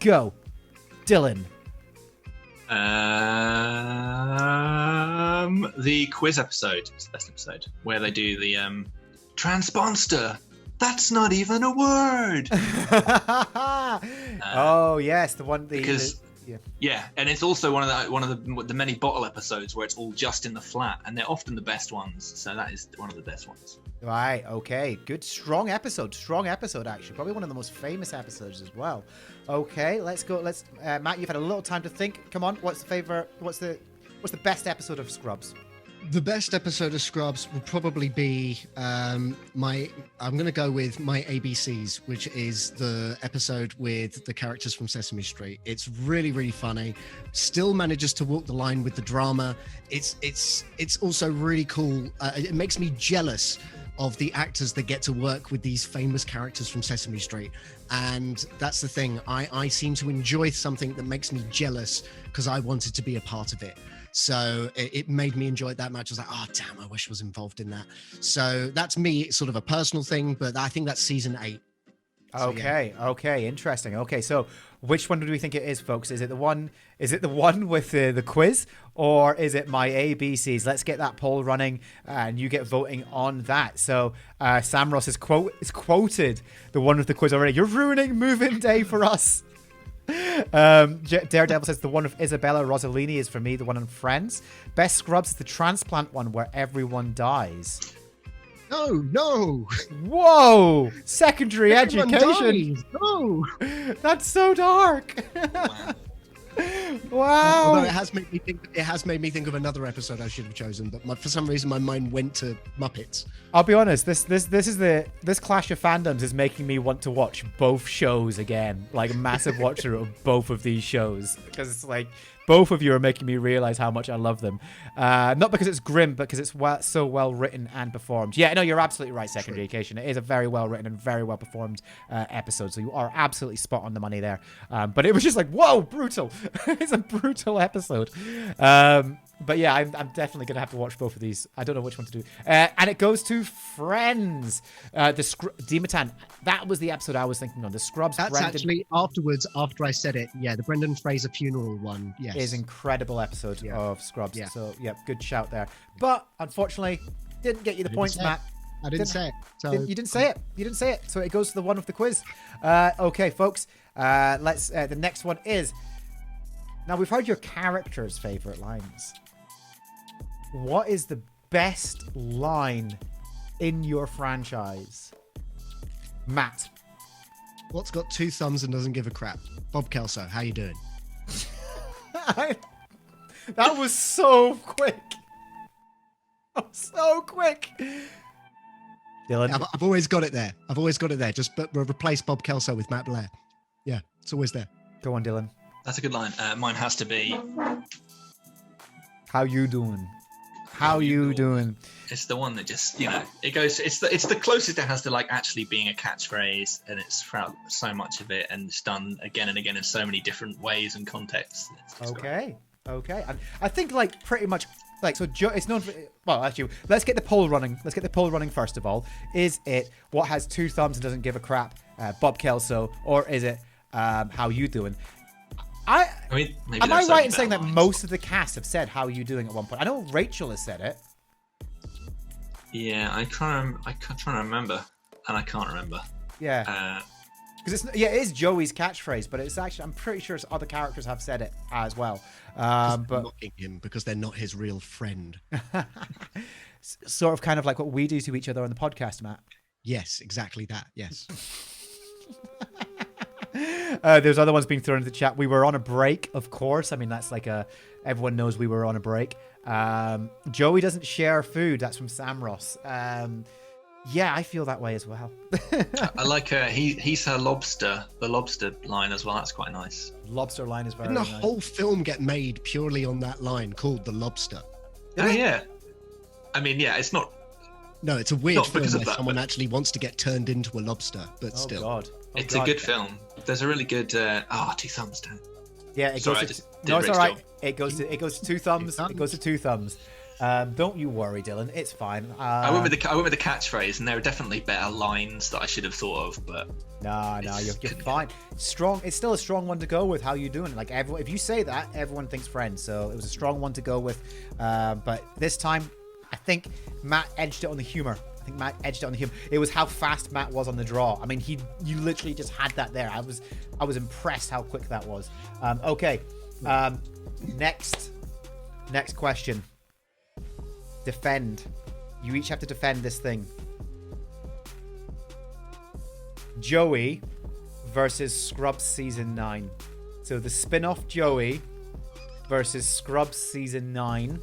Go, Dylan. The quiz episode is the best episode where they do the transponster. That's not even a word. Oh yes, the one Yeah, and it's also one of the many bottle episodes where it's all just in the flat, and they're often the best ones. So that is one of the best ones. Right. Okay. Good. Strong episode. Actually, probably one of the most famous episodes as well. Okay. Let's go. Matt, you've had a little time to think. Come on. What's the best episode of Scrubs? The best episode of Scrubs will probably be I'm going to go with my ABCs, which is the episode with the characters from Sesame Street. It's really, really funny. Still manages to walk the line with the drama. It's also really cool. It makes me jealous of the actors that get to work with these famous characters from Sesame Street. And that's the thing. I seem to enjoy something that makes me jealous because I wanted to be a part of it. So it made me enjoy it that much. I was like, oh, damn, I wish I was involved in that. So that's me, sort of a personal thing, but I think that's season 8. So, okay. Yeah. Okay. Interesting. Okay. So which one do we think it is, folks? Is it the one with the quiz, or is it my ABCs? Let's get that poll running and you get voting on that. So Sam Ross is quoted the one with the quiz already. You're ruining move-in day for us. Daredevil says the one with Isabella Rossellini is for me the one on Friends. Best Scrubs is the transplant one where everyone dies. No. Whoa! Secondary Everyone education. dies. No. That's so dark. Wow. Although it has made me think of another episode I should have chosen, but for some reason my mind went to Muppets. I'll be honest, this clash of fandoms is making me want to watch both shows again. Like a massive watcher of both of these shows, because it's like both of you are making me realize how much I love them. Not because it's grim, but because it's so well written and performed. Yeah, no, you're absolutely right. Secondary Education. It is a very well written and very well performed episode. So you are absolutely spot on the money there. But it was just like, whoa, brutal. It's a brutal episode. But yeah, I'm definitely going to have to watch both of these. I don't know which one to do. And it goes to Friends. Dematan, that was the episode I was thinking on. The Scrubs. That's actually afterwards, after I said it. Yeah, the Brendan Fraser funeral one. Yes. Is incredible episode of Scrubs. Yeah. So, yeah, good shout there. But, unfortunately, didn't get you the points, Matt. I didn't say it. So. You didn't say it. So it goes to the one with the quiz. Okay, folks. Let's. The next one is... Now, we've heard your characters' favorite lines. What is the best line in your franchise? Matt. What's got 2 thumbs and doesn't give a crap? Bob Kelso, how you doing? That was so quick. So quick. Dylan. I've always got it there. Just replace Bob Kelso with Matt Blair. Yeah, it's always there. Go on, Dylan. That's a good line. Mine has to be. How you doing? How you doing? It's the one that just, it goes. It's the closest it has to like actually being a catchphrase, and it's throughout so much of it, and it's done again and again in so many different ways and contexts. Okay. And I think like pretty much like so. It's known for, well, actually, let's get the poll running. First of all. Is it what has 2 thumbs and doesn't give a crap? Bob Kelso, or is it how you doing? I mean, maybe am I right in saying that most of the cast have said "How you doing" at one point? I know Rachel has said it. Yeah, I'm trying to remember, and I can't remember. Yeah. Because it is Joey's catchphrase, but it's actually I'm pretty sure other characters have said it as well. But mocking him because they're not his real friend. Sort of, kind of like what we do to each other on the podcast, Matt. Yes, exactly that. Yes. There's other ones being thrown into the chat. We were on a break, of course. I mean, that's like everyone knows we were on a break. Joey doesn't share food. That's from Sam Ross. Yeah, I feel that way as well. I like he's her lobster, the lobster line as well. That's quite nice. Lobster line is very Didn't nice. a whole film get made purely on that line called The Lobster? Oh, yeah. I mean, yeah, it's not. No, it's a weird film because where of that, someone actually wants to get turned into a lobster, but still. God. It's a good film. There's a really good. 2 thumbs down. Yeah, it Sorry, goes. No, it's all right. It goes to 2 thumbs. It goes to 2 thumbs. Don't you worry, Dylan. It's fine. I went with the catchphrase, and there are definitely better lines that I should have thought of, but no, you're fine. Strong. It's still a strong one to go with. How you doing? Like everyone, if you say that, everyone thinks Friends. So it was a strong one to go with. But this time, I think Matt edged it on the humor. It was how fast Matt was on the draw. I mean, you literally just had that there. I was impressed how quick that was. Okay. Next question. Defend. You each have to defend this thing. Joey versus Scrubs season 9. So the spin-off Joey versus Scrubs season 9.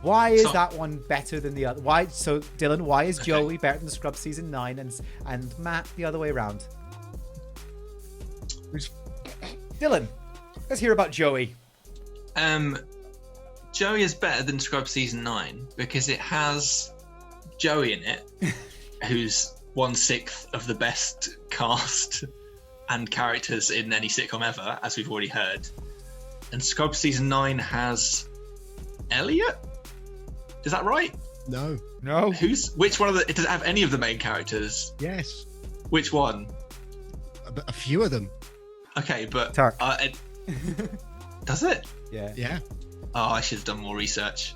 Why is that one better than the other? Why? So Dylan, why is Joey better than Scrubs season 9 and Matt the other way around? Dylan, let's hear about Joey. Joey is better than Scrubs season 9 because it has Joey in it, who's 1/6 of the best cast and characters in any sitcom ever, as we've already heard. And Scrubs season 9 has Elliot. Is that right? No. Which one of the? Does it have any of the main characters? Yes. Which one? A few of them. Okay, but Turk. Does it? Yeah. Yeah. Oh, I should have done more research.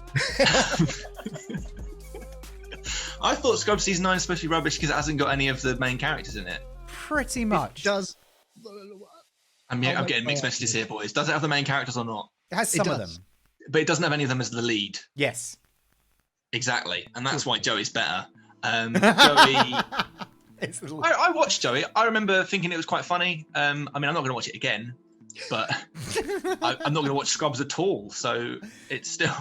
I thought Scrubs season 9 is supposed to be rubbish because it hasn't got any of the main characters in it. Pretty much. It does. I'm getting mixed messages here, boys. Does it have the main characters or not? It has some of them. But it doesn't have any of them as the lead. Yes. Exactly. And that's why Joey's better. Joey... It's I watched Joey. I remember thinking it was quite funny. I mean, I'm not going to watch it again, but I'm not going to watch Scrubs at all. So it's still...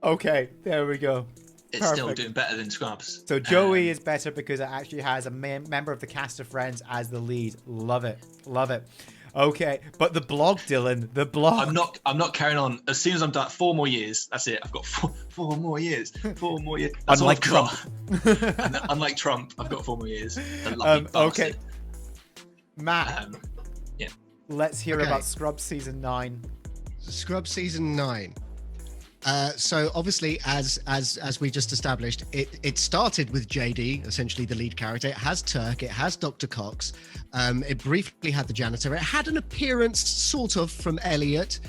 Okay, there we go. It's still doing better than Scrubs. So Joey is better because it actually has a member of the cast of Friends as the lead. Love it. Okay, but the blog, Dylan, the blog. I'm not carrying on. As soon as I'm done, 4 more years. That's it. I've got four more years. 4 more years. That's unlike Trump. And unlike Trump, I've got 4 more years. Okay. Matt. Yeah. Let's hear about Scrubs season 9. Scrubs season 9. So obviously, as we just established, it started with JD, essentially the lead character. It has Turk, it has Dr. Cox. It briefly had the janitor. It had an appearance, sort of, from Elliot.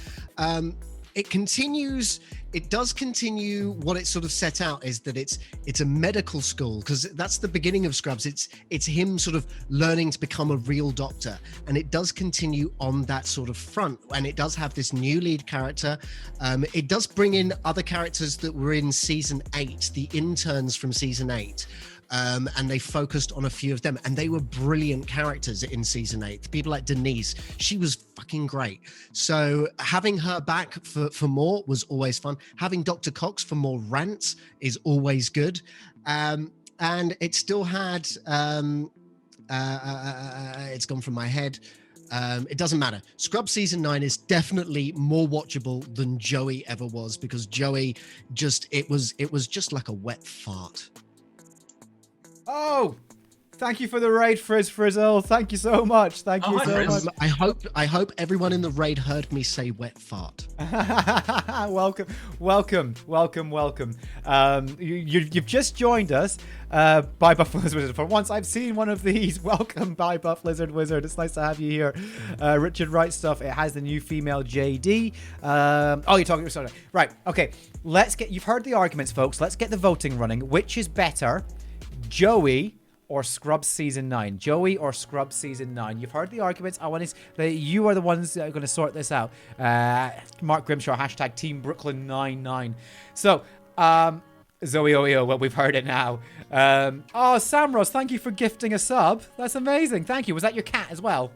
It does continue what it sort of set out is that it's a medical school, because that's the beginning of Scrubs. It's him sort of learning to become a real doctor, and it does continue on that sort of front, and it does have this new lead character. It does bring in other characters that were in season 8, the interns from season 8. and they focused on a few of them, and they were brilliant characters in season 8. People like Denise, she was fucking great. So having her back for more was always fun. Having Dr. Cox for more rants is always good. And it still had it's gone from my head. It doesn't matter. Scrubs season 9 is definitely more watchable than Joey ever was, because Joey it was just like a wet fart. Oh, thank you for the raid, Frizzle. Thank you so much. Thank you so much. I hope everyone in the raid heard me say wet fart. welcome. You've just joined us by Buff Lizard Wizard. For once, I've seen one of these. Welcome by Buff Lizard Wizard. It's nice to have you here. Richard Wright stuff. It has the new female JD. You're talking. Sorry. Right. Okay. You've heard the arguments, folks. Let's get the voting running. Which is better, Joey or Scrubs season 9? Joey or Scrubs season 9? You've heard the arguments. You are the ones that are going to sort this out. Mark Grimshaw, hashtag Team Brooklyn 99. So, Zoe OEO, well, we've heard it now. Samros, thank you for gifting a sub. That's amazing. Thank you. Was that your cat as well?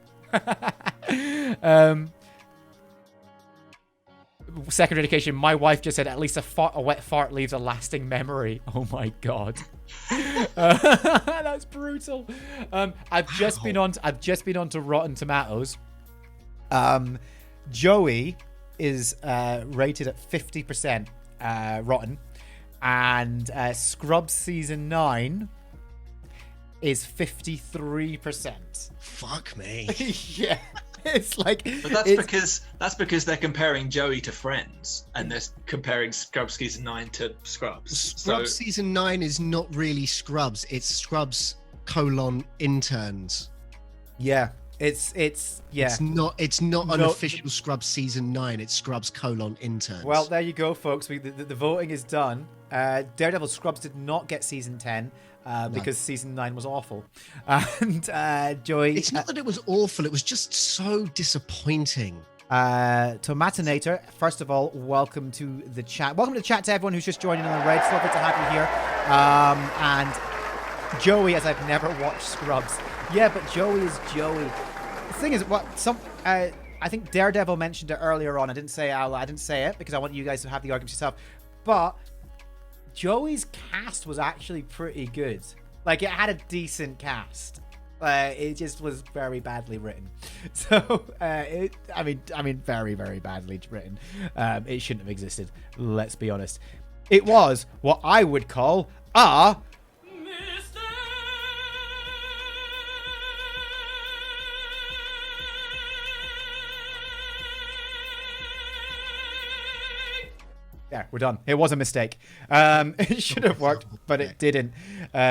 Secondary education. My wife just said at least a wet fart leaves a lasting memory. Oh my god, that's brutal. I've just been on to Rotten Tomatoes. Joey is rated at 50% rotten, and Scrubs season 9 is 53%. Fuck me. Yeah. It's like, but that's because they're comparing Joey to Friends, and they're comparing Scrubs season 9 to Scrubs. Scrubs season 9 is not really Scrubs. It's Scrubs : interns. Yeah, it's not an official Scrubs season 9. It's Scrubs : interns. Well, there you go, folks. The voting is done. Daredevil Scrubs did not get season 10. Because season 9 was awful. And Joey... It's not that it was awful, it was just so disappointing. Tomatinator, first of all, welcome to the chat. Welcome to the chat to everyone who's just joining on the raid. It's lovely to have you here. And Joey, as I've never watched Scrubs. Yeah, but Joey is Joey. The thing is, I think Daredevil mentioned it earlier on. I didn't say it because I want you guys to have the arguments yourself. But Joey's cast was actually pretty good. Like, it had a decent cast. It just was very badly written. So, very, very badly written. It shouldn't have existed. Let's be honest. It was what I would call a... There, we're done. It was a mistake. It should have worked, but it didn't.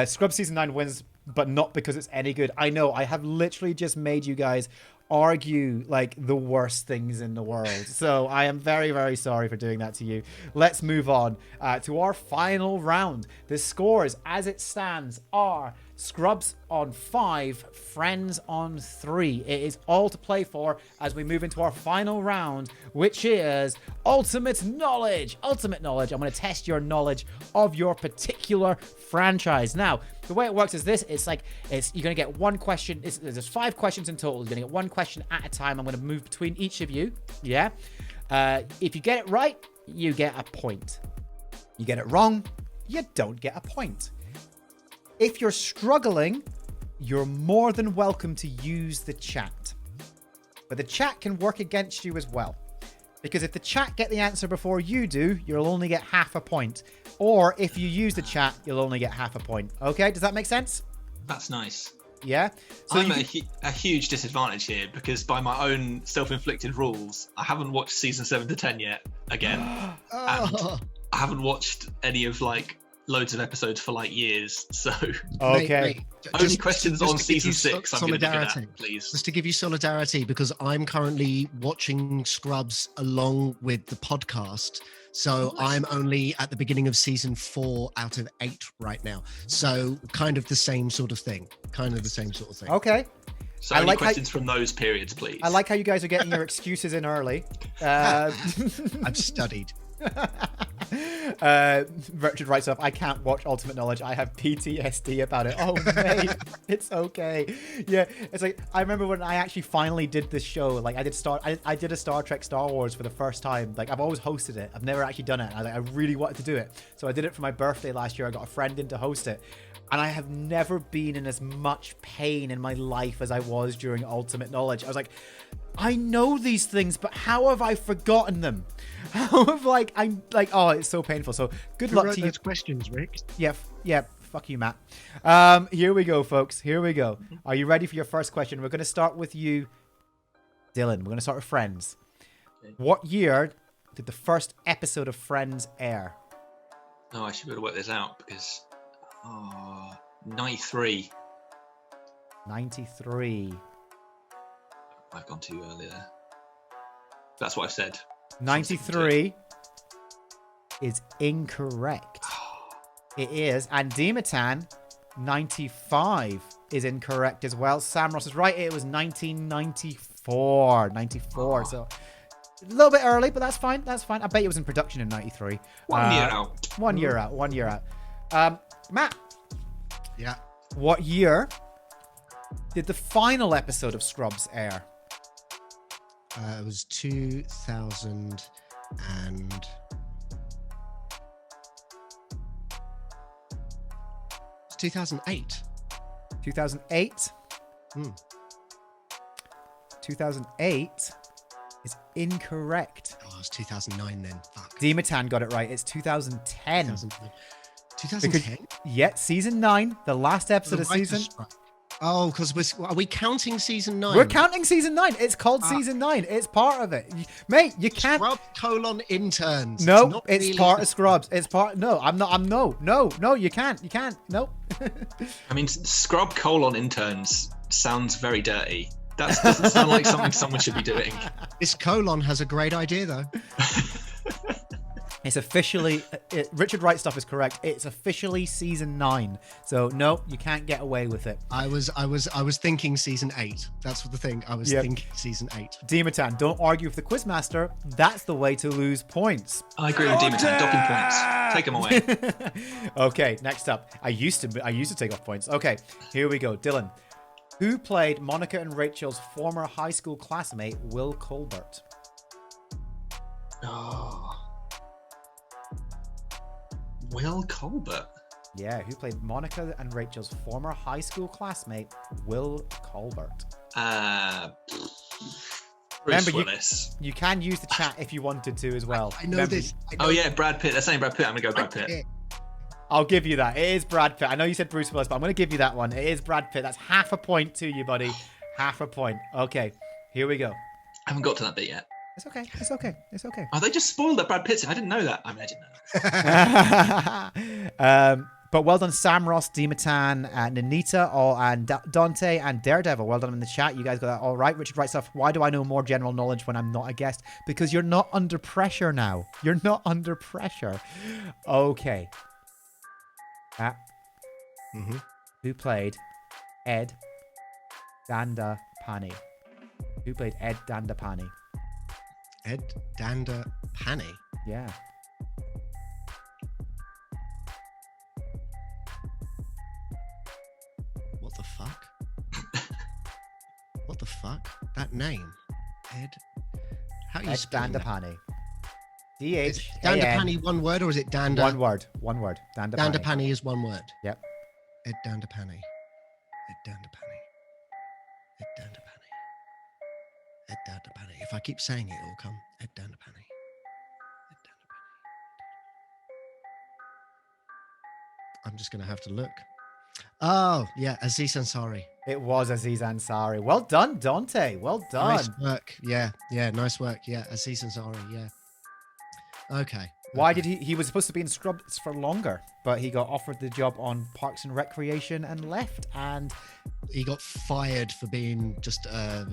Scrubs season 9 wins, but not because it's any good. I know, I have literally just made you guys argue like the worst things in the world. So I am very, very sorry for doing that to you. Let's move on to our final round. The scores as it stands are Scrubs on 5, Friends on 3. It is all to play for as we move into our final round, which is Ultimate Knowledge. Ultimate Knowledge. I'm going to test your knowledge of your particular franchise. Now, the way it works is this. You're going to get one question. There's 5 questions in total. You're going to get one question at a time. I'm going to move between each of you. Yeah. If you get it right, you get a point. You get it wrong, you don't get a point. If you're struggling, you're more than welcome to use the chat. But the chat can work against you as well. Because if the chat get the answer before you do, you'll only get half a point. Or if you use the chat, you'll only get half a point. Okay, does that make sense? That's nice. Yeah? So I'm a huge disadvantage here because by my own self-inflicted rules, I haven't watched season 7 to 10 yet, again. And I haven't watched any of loads of episodes for years, so okay. Only questions on season 6 I'm going to get at, please. Just to give you solidarity, because I'm currently watching Scrubs along with the podcast, so nice. I'm only at the beginning of season 4 out of 8 right now, so kind of the same sort of thing. Okay. So any questions from those periods, please. I like how you guys are getting your excuses in early. I've studied. Richard writes off, I can't watch Ultimate Knowledge. I have PTSD about it. Oh, mate, it's okay. Yeah, it's like, I remember when I actually finally did this show, like I did a Star Trek Star Wars for the first time. Like I've always hosted it. I've never actually done it. I really wanted to do it. So I did it for my birthday last year. I got a friend in to host it. And I have never been in as much pain in my life as I was during Ultimate Knowledge. I was like, I know these things, but how have I forgotten them? How have oh, it's so painful. So good luck to you. Those questions, Rick. Yeah. Fuck you, Matt. Here we go, folks. Here we go. Are you ready for your first question? We're going to start with you, Dylan. We're going to start with Friends. Okay. What year did the first episode of Friends air? Oh, I should be able to work this out because 93. 93. I've gone too early there. That's what I've said. 93 is incorrect. It is. And Dematan, 95 is incorrect as well. Samros is right. It was 1994. 94. So a little bit early, but that's fine. That's fine. I bet it was in production in 93. 1 year out. 1 year out. 1 year out. Matt. Yeah. What year did the final episode of Scrubs air? It was 2000 and... It's 2008. 2008? 2008 is incorrect. Oh, it's 2009 then. Fuck. Dematan got it right. It's 2010. 2010? Yeah, season 9, the last episode of season. Oh, because are we counting season 9? We're counting season 9. It's called season 9. It's part of it. Mate, you can't. Scrub : interns. No, it's part of Scrubs. It's part. No, no, you can't. You can't. No. I mean, Scrub : interns sounds very dirty. That doesn't sound like something someone should be doing. This colon has a great idea, though. It's officially, Richard Wright stuff is correct. It's officially season 9. So no, you can't get away with it. I was thinking season 8. That's the thing. I was thinking season 8. Dematan, don't argue with the quizmaster. That's the way to lose points. I agree with Dematan. Docking points. Take them away. Okay, next up. I used to take off points. Okay, here we go. Dylan, who played Monica and Rachel's former high school classmate, Will Colbert? Oh. Will Colbert? Yeah, who played Monica and Rachel's former high school classmate, Will Colbert? Bruce Willis. You can use the chat if you wanted to as well. I know this. Yeah, Brad Pitt. They're saying Brad Pitt. I'm going to go Brad Pitt. I'll give you that. It is Brad Pitt. I know you said Bruce Willis, but I'm going to give you that one. It is Brad Pitt. That's half a point to you, buddy. Half a point. Okay, here we go. I haven't got to that bit yet. It's okay. It's okay. It's okay. Oh, they just spoiled that Brad Pitt. I didn't know that. I mean, I didn't know that. But well done, Sam Ross, Dematan, Nanita, and Dante, and Daredevil. Well done in the chat. You guys got that all right. Richard writes off, why do I know more general knowledge when I'm not a guest? Because you're not under pressure now. You're not under pressure. Okay. Who played Ed Dandapani? Who played Ed Dandapani? Ed Dandapani? Yeah. What the fuck? What the fuck? That name? Ed... How are you Ed spelling that? Dandapani. Is D-H-A-N. Dandapani one word or is it Danda? One word. Dandapani. Dandapani is one word. Yep. Ed Dandapani. Ed Dandapani. Ed Dandapani. Ed Dandapani. If I keep saying it, it'll come. Ed Dandapani. Ed Dandapani. I'm just going to have to look. Oh, yeah. Aziz Ansari. It was Aziz Ansari. Well done, Dante. Well done. Nice work. Yeah. Nice work. Yeah. Aziz Ansari. Yeah. Okay. Why did he was supposed to be in Scrubs for longer, but he got offered the job on Parks and Recreation and left, and he got fired for being just a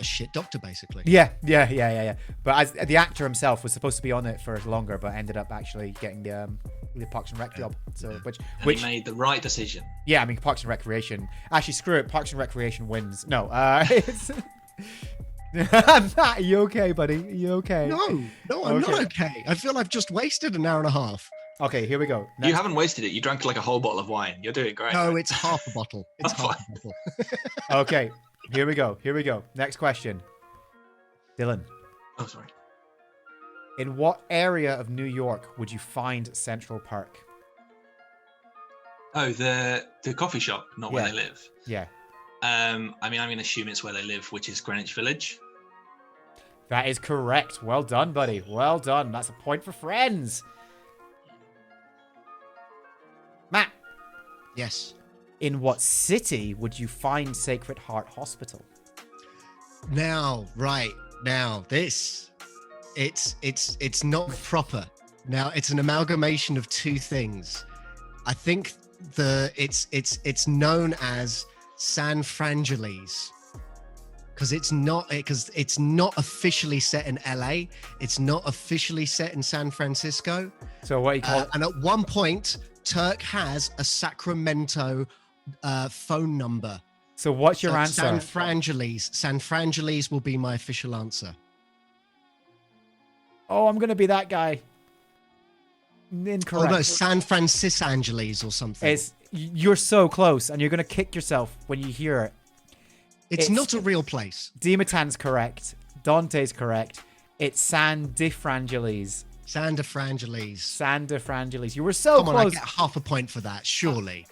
shit doctor, basically. Yeah. But as the actor himself was supposed to be on it for longer, but ended up actually getting the Parks and Rec job. So which he made the right decision. Yeah, I mean Parks and Recreation. Actually, screw it. Parks and Recreation wins. No, Matt, are you okay, buddy? Are you okay? No, I'm not okay. I feel I've just wasted an hour and a half. Okay, here we go. You haven't wasted it. You drank like a whole bottle of wine. You're doing great. No, it's half a bottle. It's half a bottle. Okay, here we go. Here we go. Next question. Dylan, Oh, sorry. in what area of New York would you find Central Park? Oh, the coffee shop, not where Yeah. they live. Yeah, I mean, I'm going to assume it's where they live, which is Greenwich Village. that is correct. Well done, buddy. Well done. That's a point for friends. Matt, Yes. in what city would you find Sacred Heart Hospital? Now, this, it's not proper. Now, it's an amalgamation of two things. I think it's known as San Frangeles because it's not officially set in LA. It's not officially set in San Francisco. So what do you call it? And at one point, Turk has a Sacramento phone number. So what's your So answer? San Frangeles. San Frangeles will be my official answer. Oh, I'm going to be that guy. Incorrect. Oh no, San Francisco Angeles or something. You're so close, and you're going to kick yourself when you hear it. It's not a real place. Dimitan's correct. Dante's correct. It's San DeFrangeles. San Frangeles. San DeFrangeles. You were so Come on, I close. get half a point for that, surely.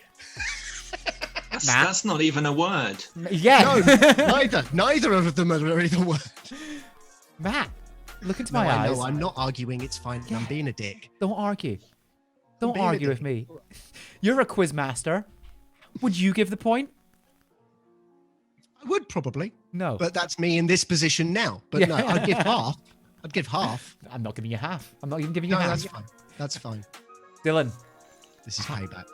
That's not even a word. Yeah. No, neither of them are either word. Matt, look into No, my I eyes. know, I'm not arguing, it's fine. I'm being a dick. Don't argue. Don't being a argue with dick. me. You're a quiz master. Would you give the point? I would probably, No. but that's me in this position now. But Yeah. no, I'd give half. I'd give half. I'm not giving you half. I'm not even giving you No, half. that's fine. That's fine. Dylan, This is payback.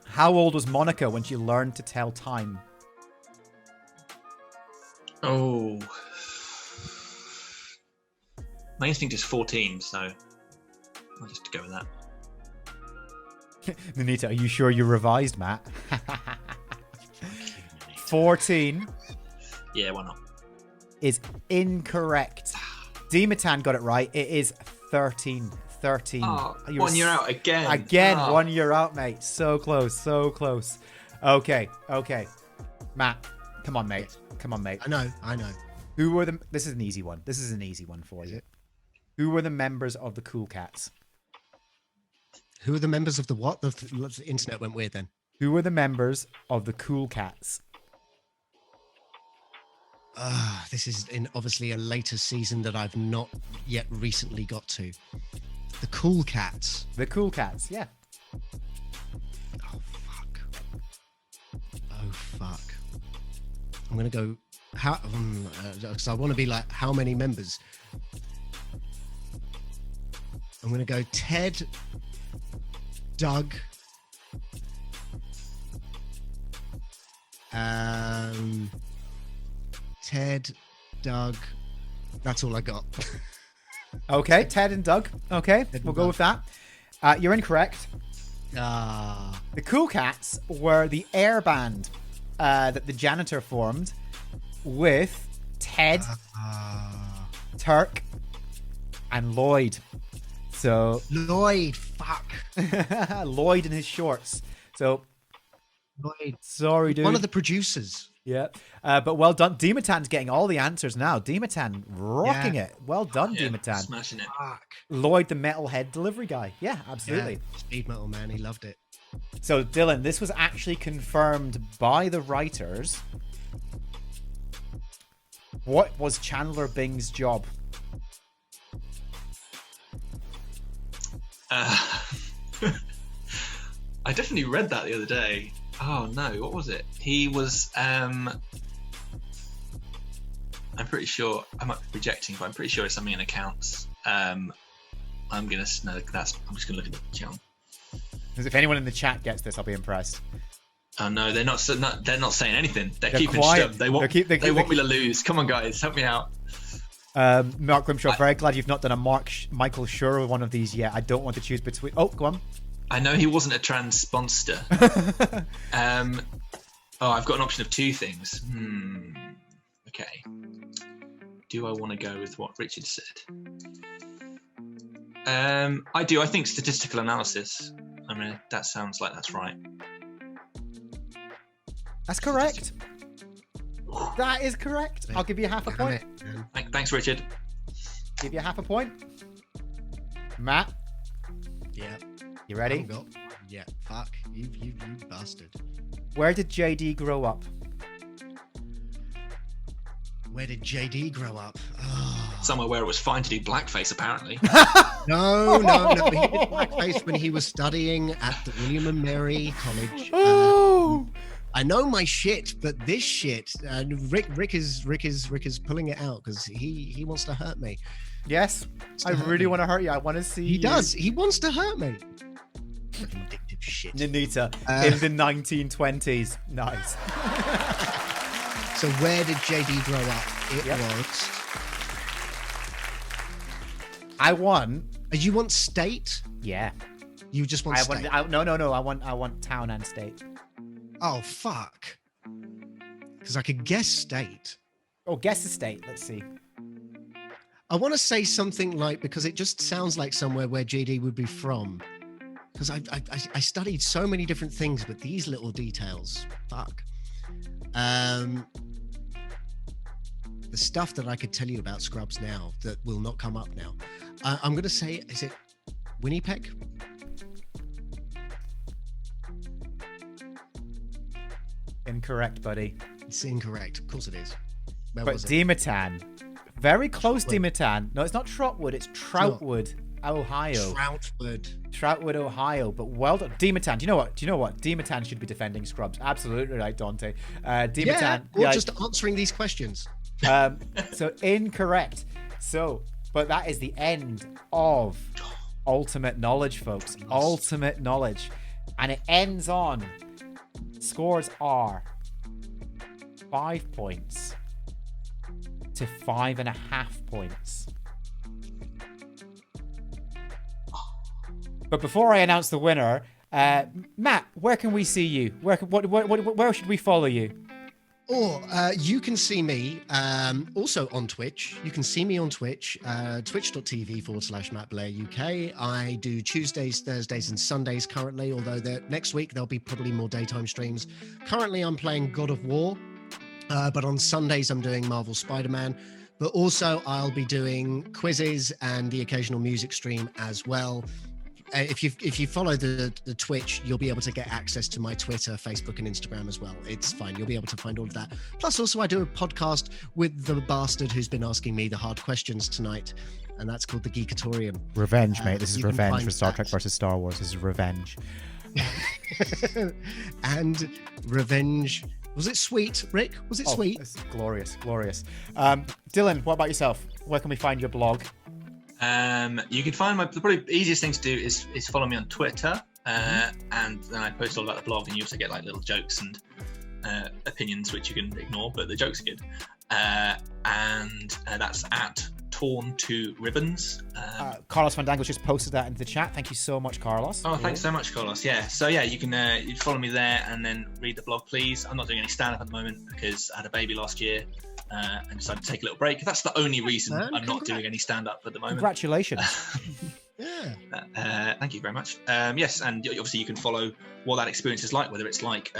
how old was Monica when she learned to tell time? Oh. My instinct is 14, so I'll just go with that. Nanita, are you sure you revised, Matt? 14 Yeah, why not? is incorrect. Dimitan got it right. It is 13. 13. Oh, You're 1 year out again. Again, Oh. 1 year out, mate. So close, so close. Okay. Matt, come on, mate. Come on, mate. I know. Who were the... This is an easy one. This is an easy one for Is you. it? Who were the members of the Cool Cats? Who are the members of the what? The internet went weird then. Who were the members of the Cool Cats? This is in obviously a later season that I've not yet recently got to. The Cool Cats. The Cool Cats, yeah. Oh fuck. Oh fuck. I'm gonna go. How? Because I want to be like, how many members? I'm gonna go Ted, Doug, Ted, Doug. That's all I got. Okay, Ted and Doug. Okay, and we'll go Doug. with that. You're incorrect. The Cool Cats were the air band that the janitor formed with Ted, Turk, and Lloyd. So Lloyd. Fuck. Lloyd in his shorts. So Lloyd. sorry, dude. One of the producers. Yeah, but well done. Dimitan's getting all the answers now. Dimatan rocking Yeah. it. Well done, Yeah, Dimatan. smashing it. Fuck. Lloyd, the metalhead delivery guy. Yeah, absolutely. Yeah, speed metal man. He loved it. So, Dylan, this was actually confirmed by the writers. What was Chandler Bing's job? I definitely read that the other day. Oh no, what was it? He was I'm pretty sure I might be projecting, but I'm pretty sure it's something in accounts. I'm just gonna look at the channel. Because if anyone in the chat gets this, I'll be impressed. Oh no, they're not saying anything. They're keeping quiet. stum. They want They want me to lose. Come on guys, help me out. Mark Grimshaw, very glad you've not done a Michael Schur one of these yet. I don't want to choose between... Oh, go on. I know he wasn't a trans sponsor. I've got an option of two things. Okay. do I want to go with what Richard said? I do. I think statistical analysis. I mean, that sounds like that's right. That's correct. That is correct. I'll give you half a point. Thanks, Richard. Give you half a point. Matt, Yeah. you ready? Yeah. Fuck. You bastard. Where did JD grow up? Where did JD grow up? Oh. Somewhere where it was fine to do blackface, apparently. No. He did blackface when he was studying at the William and Mary College. Oh! I know my shit, but this shit, Rik is pulling it out because he wants to hurt me. Yes, I really want to hurt you. I want to see. He does. He wants to hurt me. Vindictive shit. Nanita in the 1920s. Nice. So where did JD grow up? It was. I won. You want state? Yeah. You just want state? No. I want town and state. Oh fuck. Because I could guess state. Oh, guess the state. Let's see. I want to say something like, because it just sounds like somewhere where JD would be from. Because I studied so many different things, but these little details, fuck. The stuff that I could tell you about Scrubs now that will not come up now. I'm going to say, is it Winnipeg? Incorrect, buddy. It's incorrect. Of course it is. Where But was it? Demetan. Very close, Trotwood. Demetan. No, it's not Trotwood. It's Troutwood, Ohio. Troutwood, Ohio. But well done. Demetan. Do you know what? Demetan should be defending Scrubs. Absolutely right, Dante. Demetan. Yeah, or just answering these questions. So incorrect. So, but that is the end of Ultimate Knowledge, folks. Ultimate Knowledge. And it ends on, scores are 5 points to 5.5 points. But before I announce the winner, Matt, where can we see you? Where should we follow you? Or you can see me also on Twitch. You can see me on Twitch, twitch.tv/Matt Blair UK. I do Tuesdays, Thursdays, and Sundays currently, although next week there'll be probably more daytime streams. Currently, I'm playing God of War, but on Sundays, I'm doing Marvel Spider-Man. But also, I'll be doing quizzes and the occasional music stream as well. If you follow the Twitch, you'll be able to get access to my Twitter, Facebook, and Instagram as well. It's fine. You'll be able to find all of that. Plus, also, I do a podcast with the bastard who's been asking me the hard questions tonight, and that's called the Geekatorium. Revenge, mate. This is you can revenge find for Star that. Trek versus Star Wars. This is revenge. And revenge. Was it sweet, Rik? Was it sweet? It's glorious, glorious. Dylan, what about yourself? Where can we find your blog? You can find the probably easiest thing to do is follow me on Twitter, and then I post all about the blog, and you also get like little jokes and opinions which you can ignore, but the jokes are good. And that's at Torn to Ribbons. Carlos Fandango just posted that into the chat. Thank you so much, Carlos. Oh, thanks so much, Carlos. Yeah, so yeah, you can you follow me there and then read the blog, please. I'm not doing any stand-up at the moment because I had a baby last year. And decided to take a little break. That's the only reason I'm not doing any stand-up at the moment. Congratulations. Yeah. Thank you very much. Yes, and obviously you can follow what that experience is like, whether it's like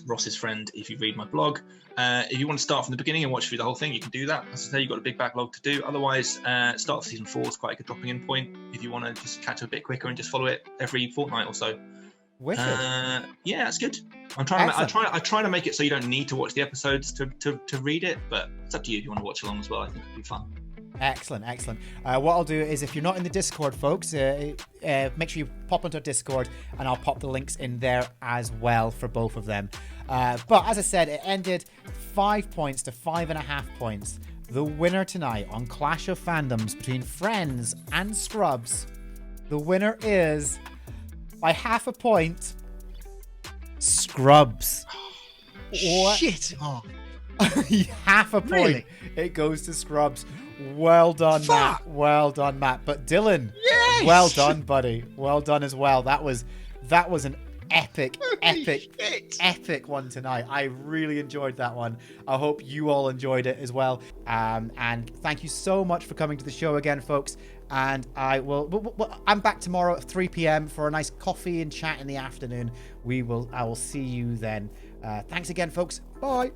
Ross's friend, if you read my blog. If you want to start from the beginning and watch through the whole thing, you can do that. As I say, you've got a big backlog to do. Otherwise, start of season 4 is quite a good dropping in point if you want to just catch up a bit quicker and just follow it every fortnight or so. Wicked. Yeah, that's good. I try to make it so you don't need to watch the episodes to read it, but it's up to you if you want to watch along as well. I think it'll be fun. Excellent. What I'll do is, if you're not in the Discord, folks, make sure you pop onto our Discord, and I'll pop the links in there as well for both of them. But as I said, it ended 5 points to 5.5 points. The winner tonight on Clash of Fandoms between Friends and Scrubs. The winner is, by 0.5 point, Scrubs. What? Shit. Oh. 0.5 point. Really? It goes to Scrubs. Well done, Fuck. Matt. Well done, Matt. But Dylan, Yes. well done, buddy. Well done as well. That was an epic, Holy epic, shit. epic one tonight. I really enjoyed that one. I hope you all enjoyed it as well. And thank you so much for coming to the show again, folks. And I'm back tomorrow at 3 p.m. for a nice coffee and chat in the afternoon. I will see you then. Thanks again, folks. Bye.